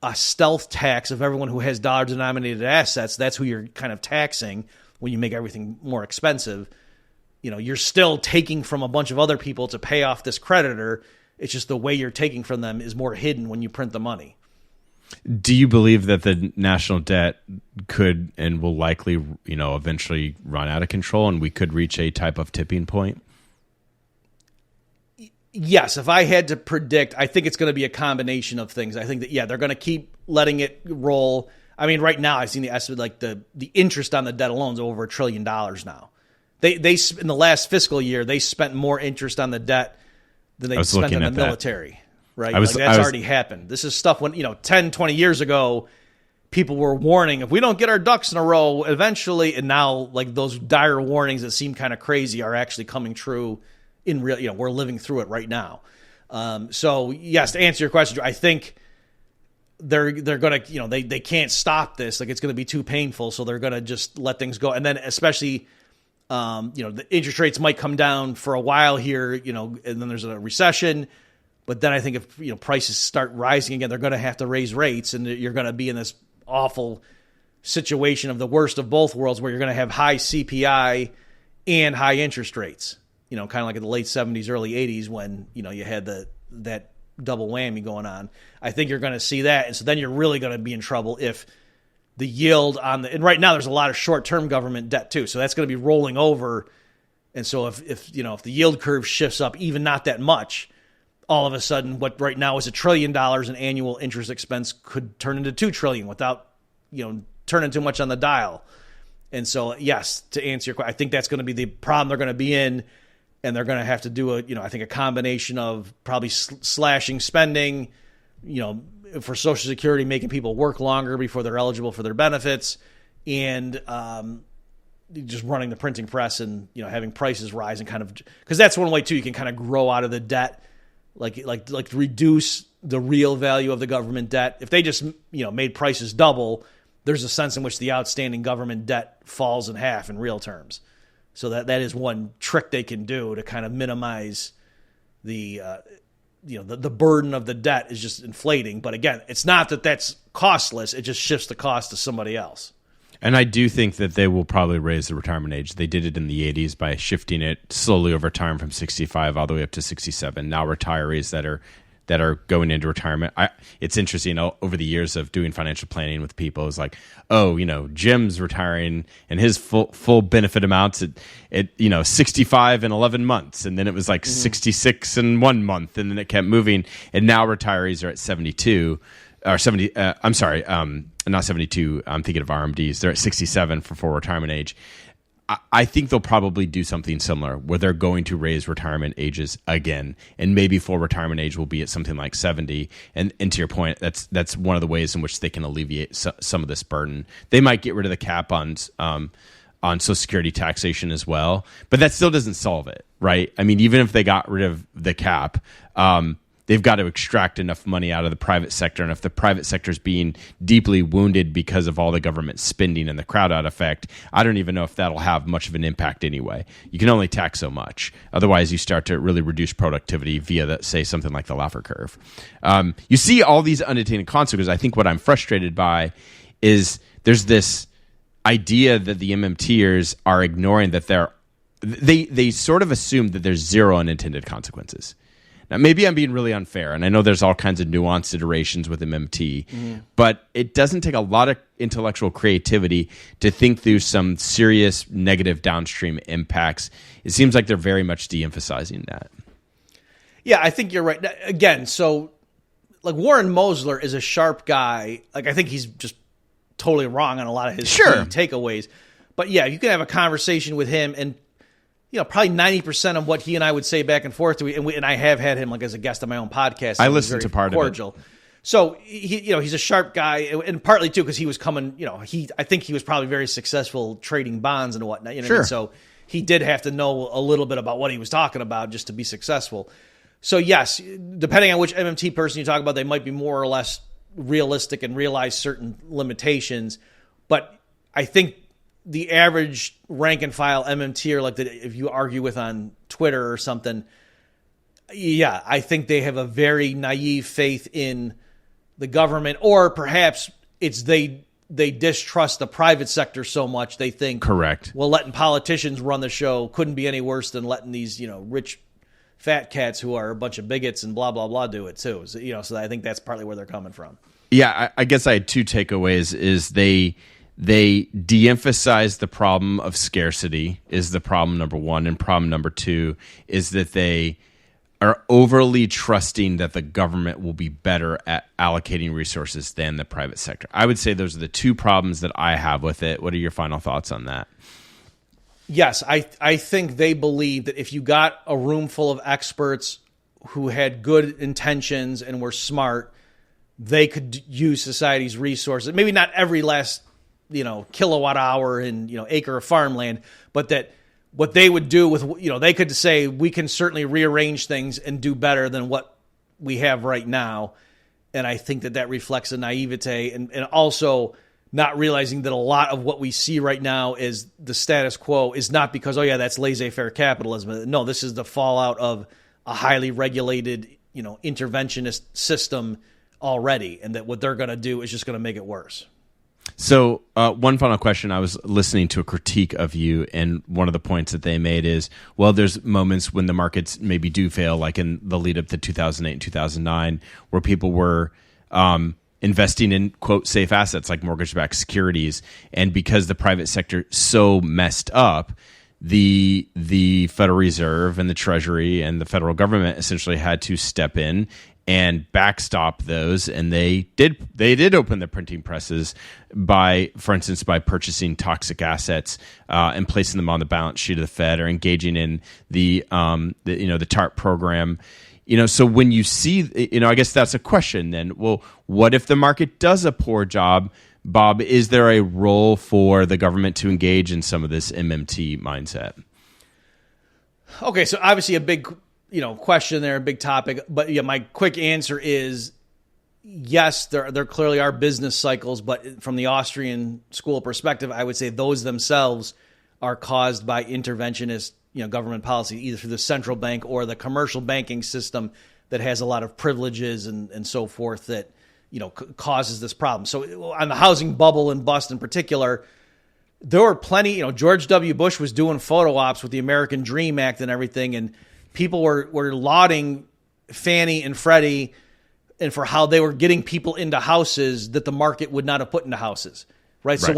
a stealth tax of everyone who has dollar-denominated assets. That's who you're kind of taxing when you make everything more expensive. You're still taking from a bunch of other people to pay off this creditor. It's just the way you're taking from them is more hidden when you print the money. Do you believe that the national debt could and will likely, eventually run out of control and we could reach a type of tipping point? Yes, if I had to predict, I think it's going to be a combination of things. I think that, they're going to keep letting it roll. I mean, right now I've seen the estimate, like the interest on the debt alone is over $1 trillion now. They in the last fiscal year, they spent more interest on the debt than they spent on the military, right? That's already happened. This is stuff when, 10, 20 years ago, people were warning, if we don't get our ducks in a row eventually, and now like those dire warnings that seem kind of crazy are actually coming true in real, we're living through it right now. So yes, to answer your question, I think they're going to, they can't stop this. Like it's going to be too painful. So they're going to just let things go. And then especially, the interest rates might come down for a while here, and then there's a recession. But then I think if, prices start rising again, they're going to have to raise rates, and you're going to be in this awful situation of the worst of both worlds where you're going to have high CPI and high interest rates. Kind of like in the late 70s, early 80s when, you had that double whammy going on. I think you're going to see that. And so then you're really going to be in trouble if the yield and right now there's a lot of short-term government debt too. So that's going to be rolling over. And so if the yield curve shifts up even not that much, all of a sudden what right now is $1 trillion in annual interest expense could turn into $2 trillion without, turning too much on the dial. And so, yes, to answer your question, I think that's going to be the problem they're going to be in. And they're going to have to do I think a combination of probably slashing spending, for Social Security, making people work longer before they're eligible for their benefits, and just running the printing press and, having prices rise and kind of, because that's one way too, you can kind of grow out of the debt, like reduce the real value of the government debt. If they just, made prices double, there's a sense in which the outstanding government debt falls in half in real terms. So that is one trick they can do to kind of minimize the burden of the debt is just inflating. But again, it's not that that's costless. It just shifts the cost to somebody else. And I do think that they will probably raise the retirement age. They did it in the 80s by shifting it slowly over time from 65 all the way up to 67. Now retirees that are going into retirement. It's interesting over the years of doing financial planning with people is like, Jim's retiring and his full benefit amounts at 65 in 11 months. And then it was like 66 in 1 month. And then it kept moving. And now retirees are at 72 or 70. Not 72. I'm thinking of RMDs. They're at 67 for full retirement age. I think they'll probably do something similar where they're going to raise retirement ages again, and maybe full retirement age will be at something like 70. And to your point, that's one of the ways in which they can alleviate some of this burden. They might get rid of the cap on Social Security taxation as well, but that still doesn't solve it, right? I mean, even if they got rid of the cap, they've got to extract enough money out of the private sector. And if the private sector is being deeply wounded because of all the government spending and the crowd out effect, I don't even know if that'll have much of an impact anyway. You can only tax so much. Otherwise, you start to really reduce productivity via, say, something like the Laffer curve. You see all these unintended consequences. I think what I'm frustrated by is there's this idea that the MMTers are ignoring that they sort of assume that there's zero unintended consequences. Now, maybe I'm being really unfair, and I know there's all kinds of nuanced iterations with MMT, but it doesn't take a lot of intellectual creativity to think through some serious negative downstream impacts. It seems like they're very much de-emphasizing that. Yeah, I think you're right. Again, so like Warren Mosler is a sharp guy. Like I think he's just totally wrong on a lot of his key takeaways. But yeah, you can have a conversation with him and probably 90% of what he and I would say back and forth to, and I have had him like as a guest on my own podcast. I listened to part of it. So he's a sharp guy, and partly too because he was coming. I think he was probably very successful trading bonds and whatnot. What I mean? So he did have to know a little bit about what he was talking about just to be successful. So yes, depending on which MMT person you talk about, they might be more or less realistic and realize certain limitations. But I think the average rank and file MMT, or like if you argue with on Twitter or something, yeah, I think they have a very naive faith in the government, or perhaps it's they distrust the private sector so much they think, correct, well, letting politicians run the show couldn't be any worse than letting these rich fat cats who are a bunch of bigots and blah blah blah do it too. So, so I think that's partly where they're coming from. Yeah, I guess I had two takeaways. Is they de-emphasize the problem of scarcity is the problem number one, and problem number two is that they are overly trusting that the government will be better at allocating resources than the private sector. I would say those are the two problems that I have with it. What are your final thoughts on that? Yes, I think they believe that if you got a room full of experts who had good intentions and were smart, they could use society's resources. Maybe not every last kilowatt hour and acre of farmland, but that what they would do with they could say we can certainly rearrange things and do better than what we have right now. And I think that reflects a naivete and also not realizing that a lot of what we see right now is the status quo is not because, that's laissez-faire capitalism. No, this is the fallout of a highly regulated, interventionist system already, and that what they're going to do is just going to make it worse. So one final question. I was listening to a critique of you, and one of the points that they made is, well, there's moments when the markets maybe do fail, like in the lead up to 2008 and 2009, where people were investing in, quote, safe assets like mortgage-backed securities. And because the private sector so messed up, the Federal Reserve and the Treasury and the federal government essentially had to step in and backstop those, and they did open the printing presses for instance, by purchasing toxic assets and placing them on the balance sheet of the Fed, or engaging in the TARP program. So when you see, I guess that's a question then. Well, what if the market does a poor job, Bob? Is there a role for the government to engage in some of this MMT mindset? Okay, so obviously a big question there, a big topic. But my quick answer is yes, there clearly are business cycles, but from the Austrian school perspective, I would say those themselves are caused by interventionist government policy, either through the central bank or the commercial banking system that has a lot of privileges and so forth that causes this problem. So on the housing bubble and bust in particular, there were plenty. George W. Bush was doing photo ops with the American Dream Act and everything, and people were lauding Fannie and Freddie and for how they were getting people into houses that the market would not have put into houses. Right. So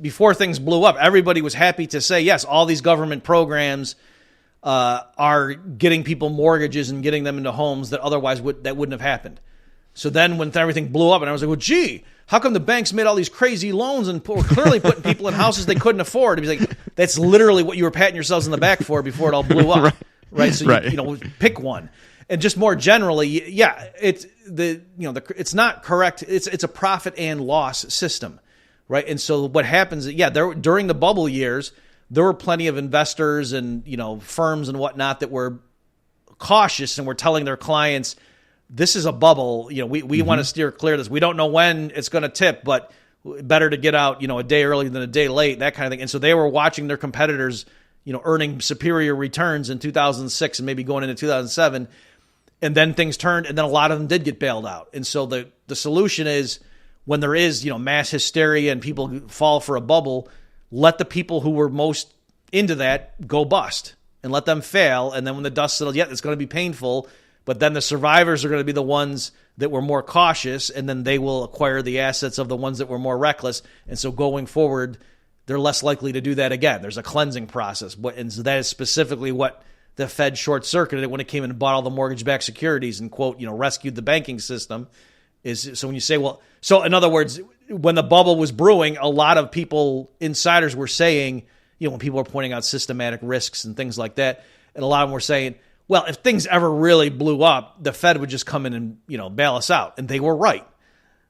before things blew up, everybody was happy to say, yes, all these government programs are getting people mortgages and getting them into homes that otherwise wouldn't have happened. So then when everything blew up, and I was like, well, gee, how come the banks made all these crazy loans and were clearly putting people in houses they couldn't afford? It'd be like, that's literally what you were patting yourselves in the back for before it all blew up. Right. So you pick one. And just more generally, it's it's not correct. It's a profit and loss system. Right. And so what happens, during the bubble years, there were plenty of investors and, firms and whatnot that were cautious and were telling their clients, this is a bubble. We want to steer clear of this. We don't know when it's going to tip, but better to get out, a day early than a day late, that kind of thing. And so they were watching their competitors, earning superior returns in 2006 and maybe going into 2007. And then things turned, and then a lot of them did get bailed out. And so the solution is, when there is, mass hysteria and people fall for a bubble, let the people who were most into that go bust and let them fail. And then when the dust settles, it's going to be painful, but then the survivors are going to be the ones that were more cautious, and then they will acquire the assets of the ones that were more reckless. And so going forward, they're less likely to do that again. There's a cleansing process. And so that is specifically what the Fed short-circuited when it came in and bought all the mortgage-backed securities and, quote, rescued the banking system. So when you say, so in other words, when the bubble was brewing, a lot of insiders were saying, when people were pointing out systematic risks and things like that, and a lot of them were saying, well, if things ever really blew up, the Fed would just come in and bail us out. And they were right.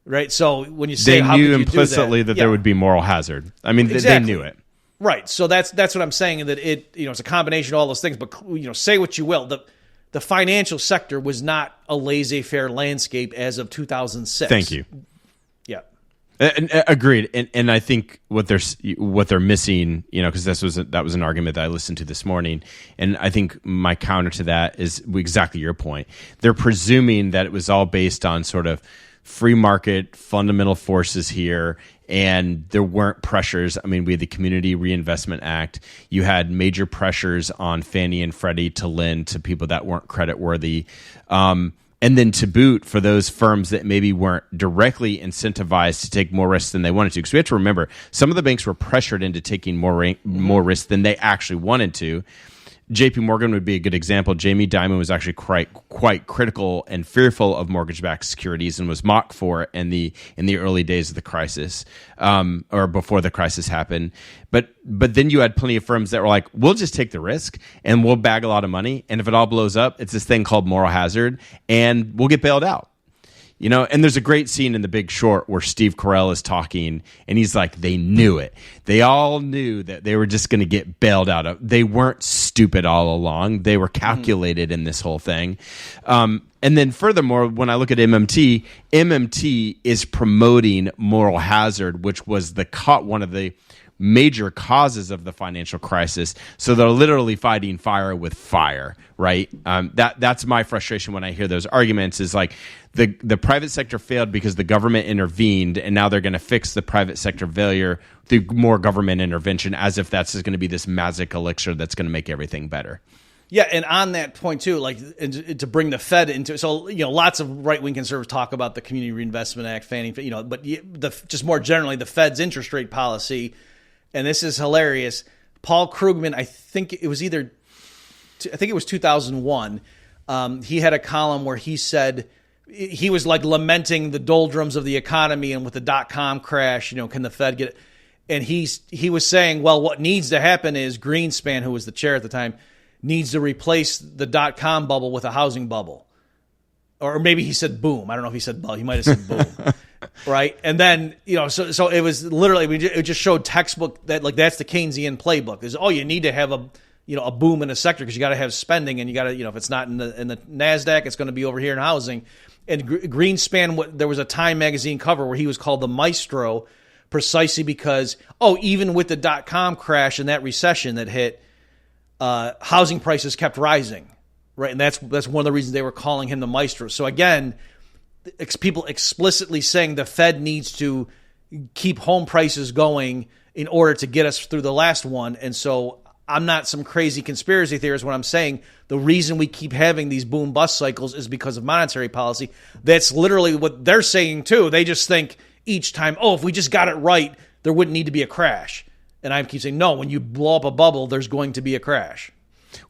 Right. So when you say, they knew implicitly that there would be moral hazard. I mean, exactly. They knew it. Right. So that's what I'm saying, that it's a combination of all those things. But, say what you will. The financial sector was not a laissez-faire landscape as of 2006. Thank you. Yeah. Agreed, and I think what they're missing, because that was an argument that I listened to this morning, and I think my counter to that is exactly your point. They're presuming that it was all based on sort of free market fundamental forces here, and there weren't pressures. I mean, we had the Community Reinvestment Act. You had major pressures on Fannie and Freddie to lend to people that weren't creditworthy. And then to boot, for those firms that maybe weren't directly incentivized to take more risks than they wanted to. Because we have to remember, some of the banks were pressured into taking more risks than they actually wanted to. JP Morgan would be a good example. Jamie Dimon was actually quite critical and fearful of mortgage-backed securities and was mocked for it in the early days of the crisis, or before the crisis happened. But then you had plenty of firms that were like, we'll just take the risk and we'll bag a lot of money, and if it all blows up, it's this thing called moral hazard, and we'll get bailed out. And there's a great scene in The Big Short where Steve Carell is talking, and he's like, they knew it. They all knew that they were just going to get bailed out of. They weren't stupid all along. They were calculated in this whole thing. And then furthermore, when I look at MMT is promoting moral hazard, which was one of the major causes of the financial crisis. So they're literally fighting fire with fire, right? That's my frustration when I hear those arguments, is like the private sector failed because the government intervened, and now they're going to fix the private sector failure through more government intervention, as if that's just going to be this magic elixir that's going to make everything better. Yeah, and on that point too, like, and to bring the Fed into it, so lots of right-wing conservatives talk about the Community Reinvestment Act, Fannie, but just more generally, the Fed's interest rate policy. And this is hilarious. Paul Krugman, I think it was 2001. He had a column where he said he was like lamenting the doldrums of the economy, and with the .com crash, can the Fed get it? And he was saying, well, what needs to happen is Greenspan, who was the chair at the time, needs to replace the .com bubble with a housing bubble. Or maybe he said boom. I don't know if he said bubble. He might have said boom. Right. And then, so it was literally, it just showed textbook that, like, that's the Keynesian playbook is, you need to have a boom in a sector because you got to have spending, and you got to, if it's not in the NASDAQ, it's going to be over here in housing. And Greenspan, there was a Time magazine cover where he was called the maestro, precisely because, even with the .com crash and that recession that hit, housing prices kept rising. Right. And that's one of the reasons they were calling him the maestro. So again, people explicitly saying the Fed needs to keep home prices going in order to get us through the last one. And so I'm not some crazy conspiracy theorist when I'm saying the reason we keep having these boom bust cycles is because of monetary policy. That's literally what they're saying too. They just think each time, if we just got it right, there wouldn't need to be a crash. And I keep saying, no, when you blow up a bubble, there's going to be a crash.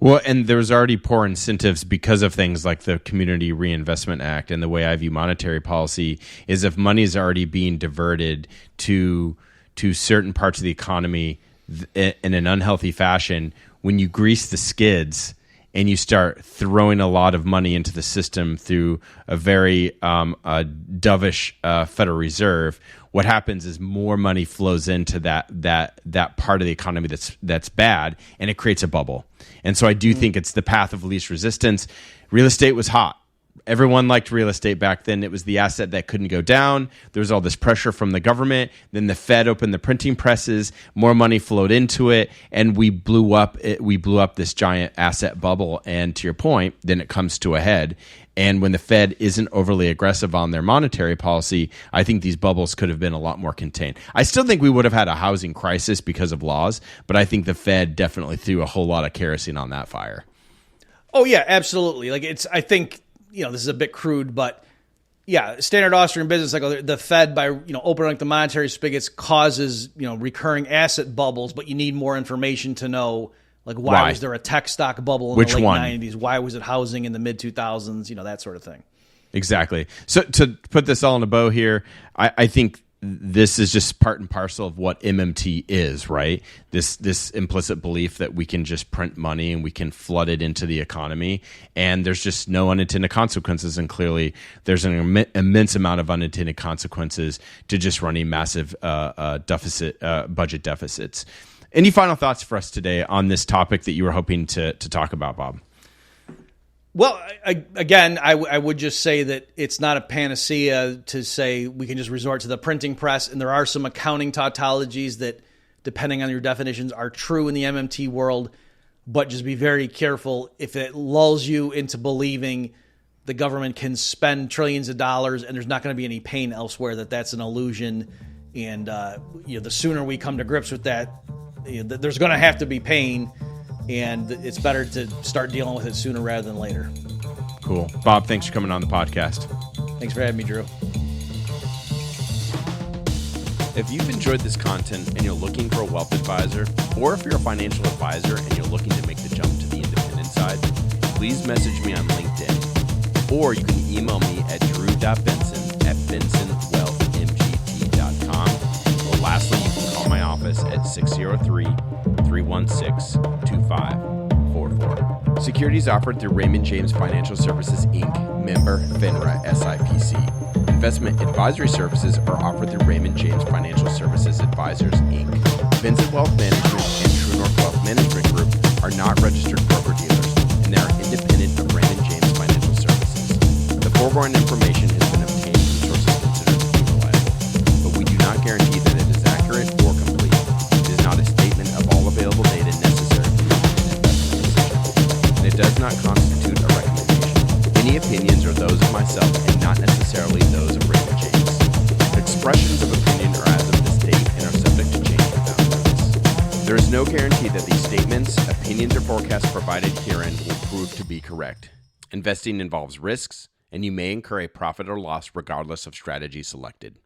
Well, and there was already poor incentives because of things like the Community Reinvestment Act. And the way I view monetary policy is, if money is already being diverted to certain parts of the economy in an unhealthy fashion, when you grease the skids and you start throwing a lot of money into the system through a very dovish Federal Reserve, what happens is more money flows into that part of the economy that's bad, and it creates a bubble. And so I do think it's the path of least resistance. Real estate was hot. Everyone liked real estate back then. It was the asset that couldn't go down. There was all this pressure from the government. Then the Fed opened the printing presses. More money flowed into it, and we blew up this giant asset bubble. And to your point, then it comes to a head. And when the Fed isn't overly aggressive on their monetary policy, I think these bubbles could have been a lot more contained. I still think we would have had a housing crisis because of laws, but I think the Fed definitely threw a whole lot of kerosene on that fire. Oh yeah, absolutely. I think, this is a bit crude, but yeah, standard Austrian business cycle, the Fed, by opening up the monetary spigots, causes recurring asset bubbles, but you need more information to know. Like, why was there a tech stock bubble in the late 90s? Why was it housing in the mid 2000s? That sort of thing. Exactly. So to put this all in a bow here, I think this is just part and parcel of what MMT is, right? This implicit belief that we can just print money and we can flood it into the economy, and there's just no unintended consequences. And clearly, there's an immense amount of unintended consequences to just running massive budget deficits. Any final thoughts for us today on this topic that you were hoping to talk about, Bob? Well, I would just say that it's not a panacea to say we can just resort to the printing press, and there are some accounting tautologies that, depending on your definitions, are true in the MMT world, but just be very careful if it lulls you into believing the government can spend trillions of dollars and there's not going to be any pain elsewhere, that's an illusion. And the sooner we come to grips with that, there's going to have to be pain, and it's better to start dealing with it sooner rather than later. Cool. Bob, thanks for coming on the podcast. Thanks for having me, Drew. If you've enjoyed this content and you're looking for a wealth advisor, or if you're a financial advisor and you're looking to make the jump to the independent side, please message me on LinkedIn, or you can email me at drew.benson@bensonwealthmgt.com. Or lastly, you can call my office at 603-316-2544. Securities offered through Raymond James Financial Services, Inc., member FINRA SIPC. Investment advisory services are offered through Raymond James Financial Services Advisors, Inc. Benson Wealth Management and True North Wealth Management Group are not registered broker-dealers, and they are independent of Raymond James Financial Services. The foregoing information has been obtained from sources considered to be reliable, but we do not guarantee that it is accurate or complete. It is not a statement of all available data necessary for making an investment decision, and it does not constitute a recommendation. Any opinions are those of myself and not necessarily those of Raymond James. Expressions of opinion are as of this date and are subject to change without notice. There is no guarantee that these statements, opinions, or forecasts provided herein will prove to be correct. Investing involves risks, and you may incur a profit or loss regardless of strategy selected.